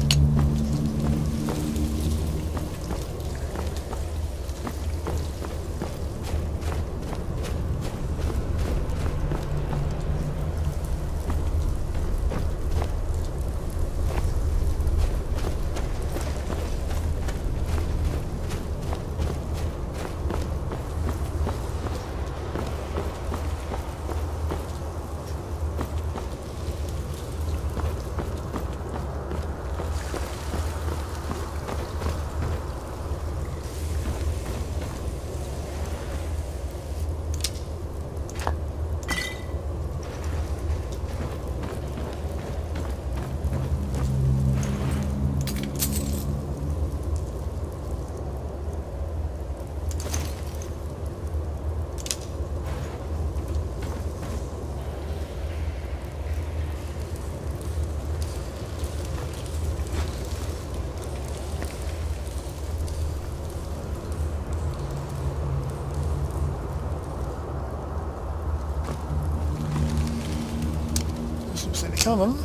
Looks like they're coming.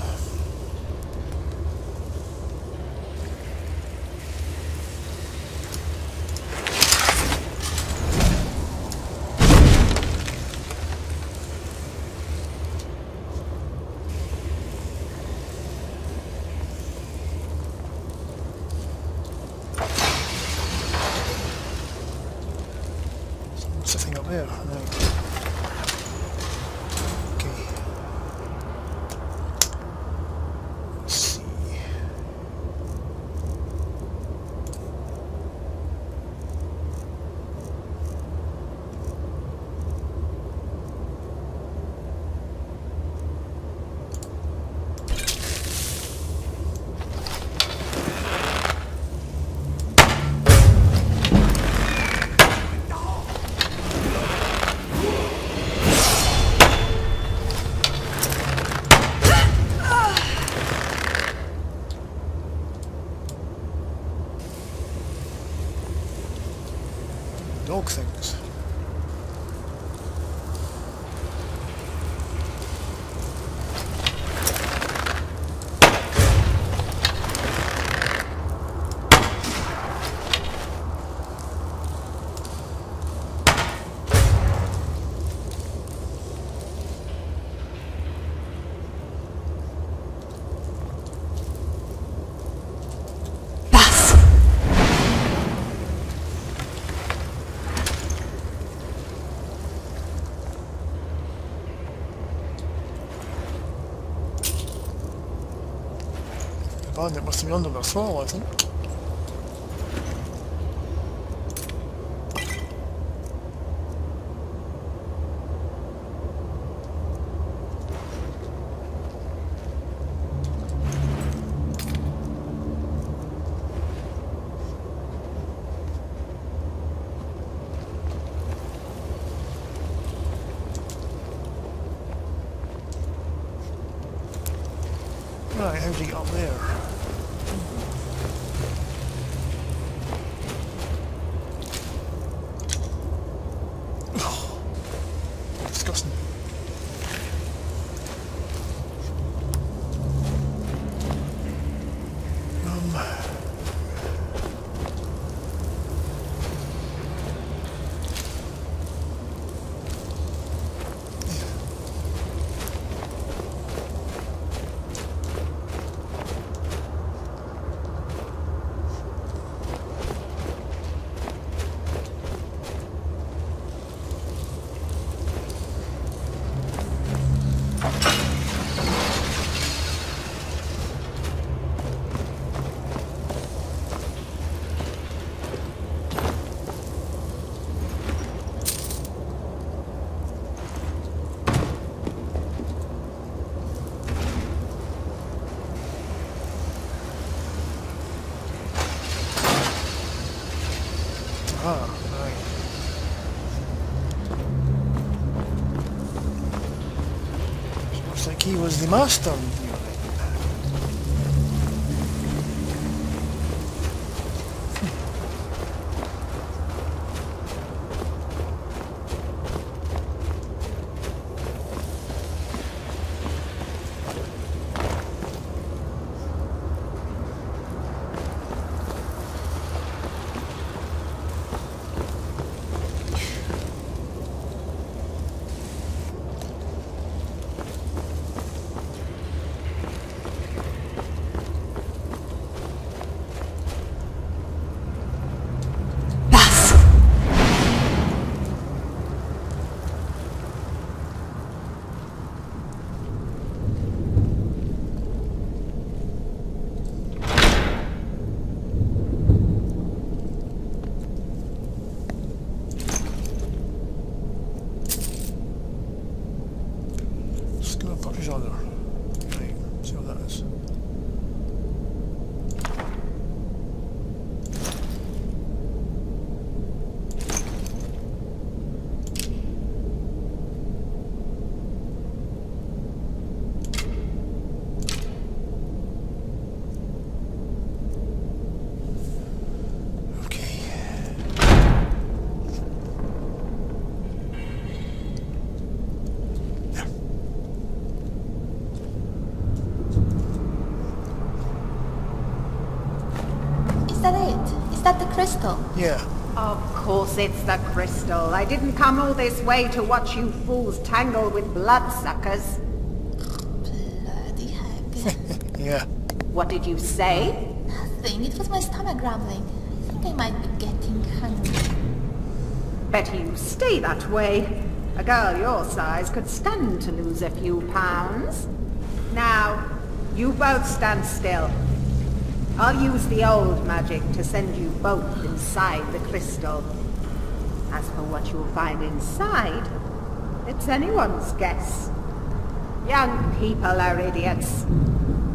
Someone's sitting up there. No. Dog things. Bandit must be under their thrall, I think. Right, how'd you get up there? Disgusting. Looks like he was the master revealing. Crystal? Yeah. Of course it's the crystal. I didn't come all this way to watch you fools tangle with bloodsuckers. Bloody heck. Yeah. What did you say? Nothing. It was my stomach grumbling. I think I might be getting hungry. Better you stay that way. A girl your size could stand to lose a few pounds. Now, you both stand still. I'll use the old magic to send you both inside the crystal. As for what you'll find inside, it's anyone's guess. Young people are idiots.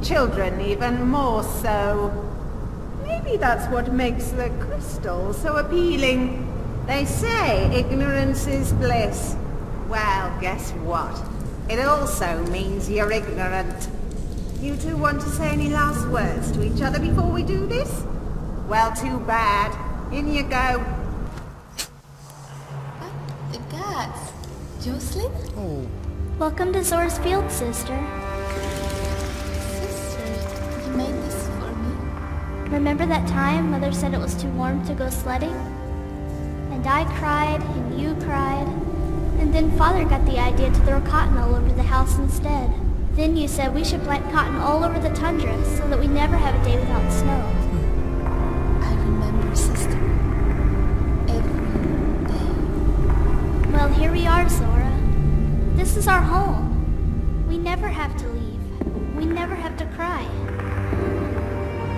Children even more so. Maybe that's what makes the crystal so appealing. They say ignorance is bliss. Well, guess what? It also means you're ignorant. You two want to say any last words to each other before we do this? Well, too bad. In you go. What the gods? Jocelyn? Oh. Welcome to Zora's Field, sister. Sister, you made this for me? Remember that time Mother said it was too warm to go sledding? And I cried, and you cried. And then Father got the idea to throw cotton all over the house instead. Then you said we should plant cotton all over the tundra so that we never have a day without snow. I remember, sister. Every day. Well, here we are, Zora. This is our home. We never have to leave. We never have to cry.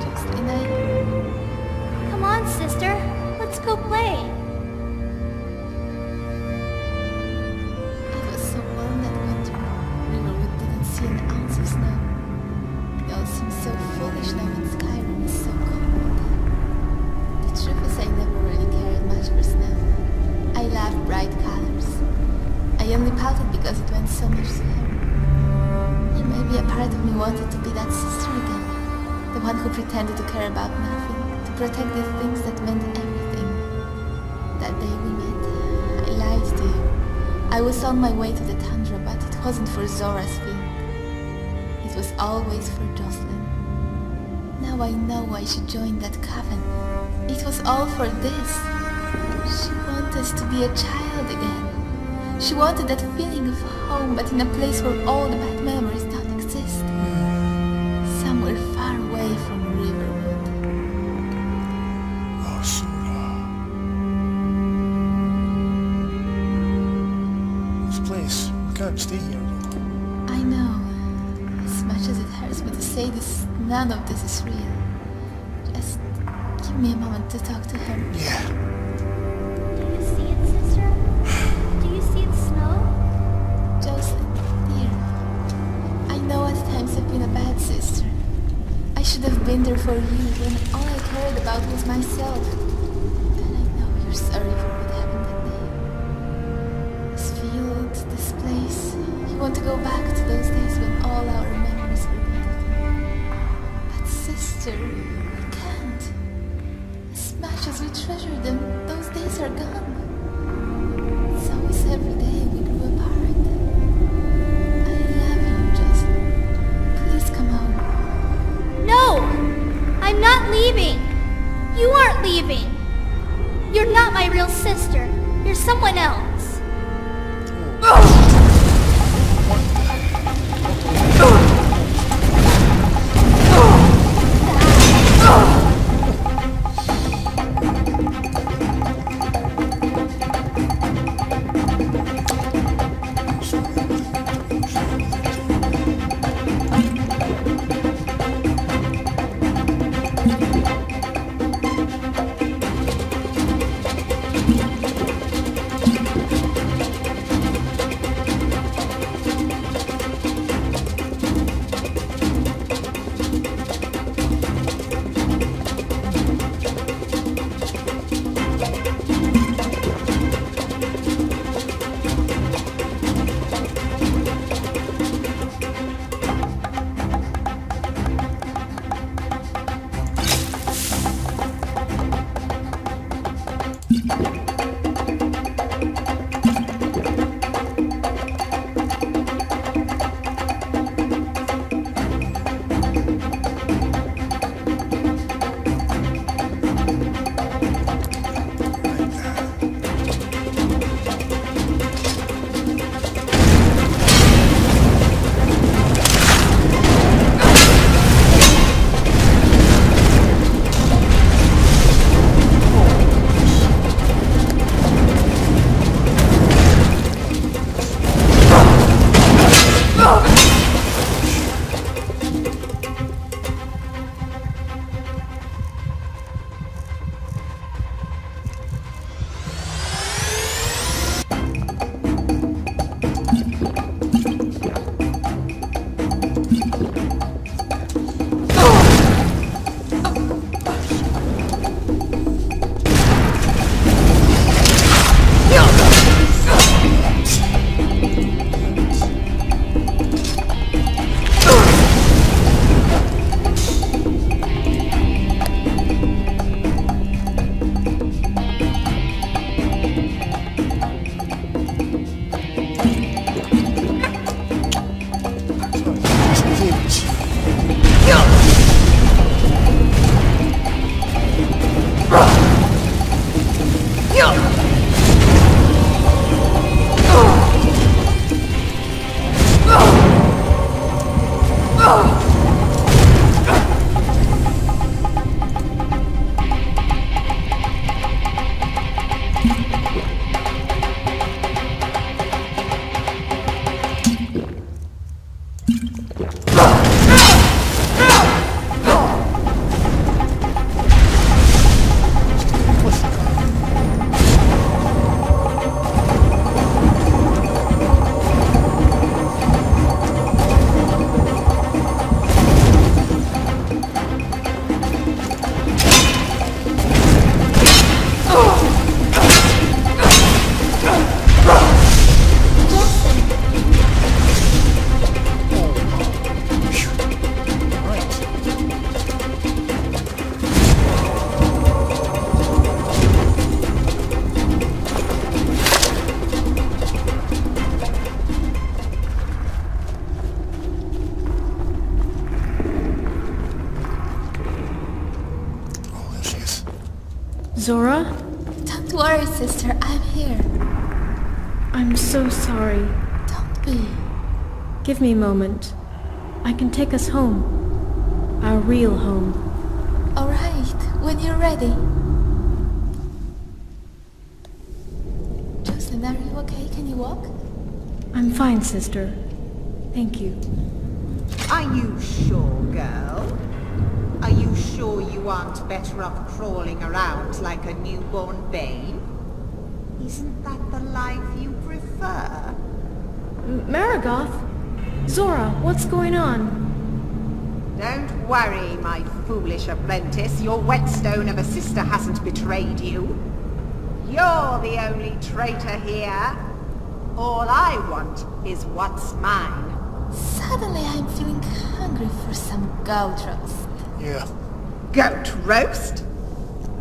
Jocelyn, Come on, sister. Let's go play. It was so warm that winter. We didn't see an ounce of snow. It all seems so foolish now when Skyrim is so cold. The truth is I never really cared much for snow. I loved bright colors. I only pouted because it meant so much to her. And maybe a part of me wanted to be that sister again. The one who pretended to care about nothing. To protect the things that meant everything. That day we met, I lied to you. I was on my way to the tundra, but it wasn't for Zora's Field. It was always for Jocelyn. Now I know why she joined that coven. It was all for this. She wanted to be a child again. She wanted that feeling of home, but in a place where all the bad memories don't exist. Somewhere far away from Riverwood. Oh, Sora. This place, we can't stay here though. I know. As much as it hurts me to say this, none of this is real. Just give me a moment to talk to her. Yeah. Do you see it, sister? Do you see it snow? Jocelyn, dear. I know at times I've been a bad sister. I should have been there for you when all I cared about was myself. And I know you're sorry for what happened that day. This field, this place. You want to go back to those days when sister. We can't. As much as we treasure them, those days are gone. So is every day we grew apart. I love you, Jocelyn. Please come home. No! I'm not leaving! You aren't leaving! You're not my real sister. You're someone else. Zora? Don't worry, sister. I'm here. I'm so sorry. Don't be. Give me a moment. I can take us home. Our real home. All right, when you're ready. Jocelyn, are you okay? Can you walk? I'm fine, sister. Thank you. Are you sure, girl? Are you sure you aren't better off crawling around like a newborn babe? Isn't that the life you prefer? Marigoth? Zora, what's going on? Don't worry, my foolish apprentice. Your whetstone of a sister hasn't betrayed you. You're the only traitor here. All I want is what's mine. Suddenly I'm feeling hungry for some goat roast. Yeah. Goat roast?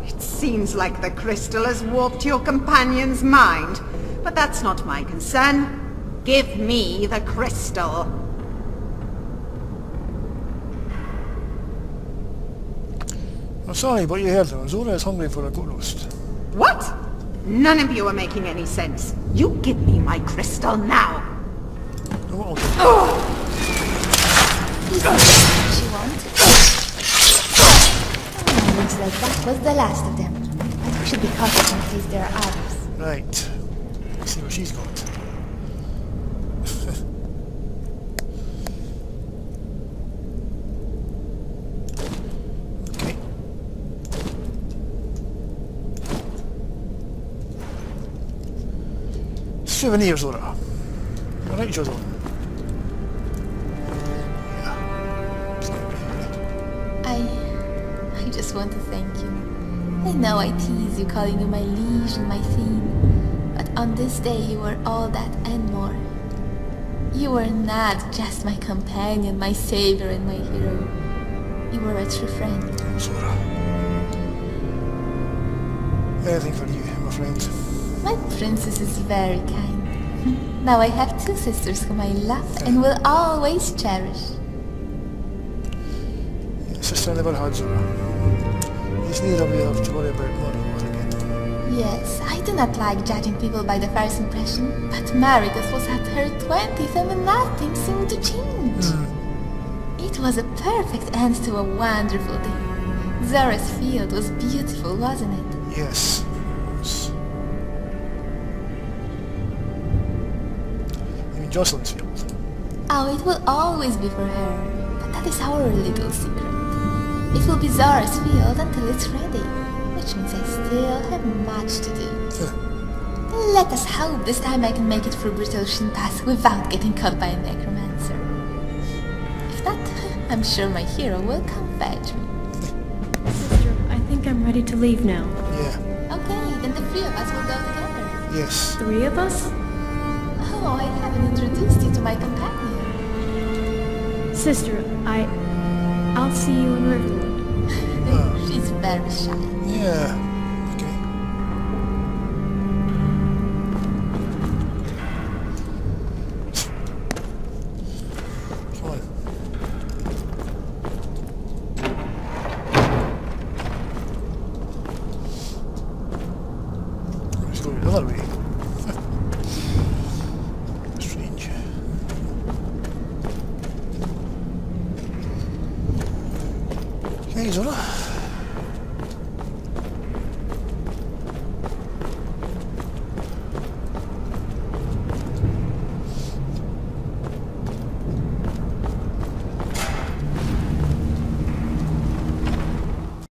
It seems like the crystal has warped your companion's mind, but that's not my concern. Give me the crystal. I'm sorry, but you heard her. Zora is hungry for a goat roast. What? None of you are making any sense. You give me my crystal now. No, She wanted. Looks like that was the last of them. But we should be cautious in case there are others. right. Let's see what she's got. Okay. Souvenir, Zora. Alright, Jozo. I just want to thank you. I know I tease you calling you my liege and my theme, but on this day you were all that and more. You were not just my companion, my savior and my hero. You were a true friend. Zora. Anything for you, my friend. My princess is very kind. Now I have two sisters whom I love and will always cherish. Sister never had Zora. It's neither of you have to worry about money or again. Yes, I do not like judging people by the first impression, but Marigoth was at her 20th and nothing seemed to change. It was a perfect end to a wonderful day. Zora's field was beautiful, wasn't it? Yes. You mean Jocelyn's field? Oh, it will always be for her, but that is our little secret. It will be Zora's field until it's ready, which means I still have much to do. Let us hope this time I can make it through Brit Ocean Pass without getting caught by a necromancer. If not, I'm sure my hero will come fetch me. Sister, I think I'm ready to leave now. Yeah. Okay, then the three of us will go together. Yes. 3 of us? Oh, I haven't introduced you to my companion. Sister, I'll see you in Riverwood. She's very shy. Yeah. Okay. Come on. Let's go the other way. Strange. Okay, Zora.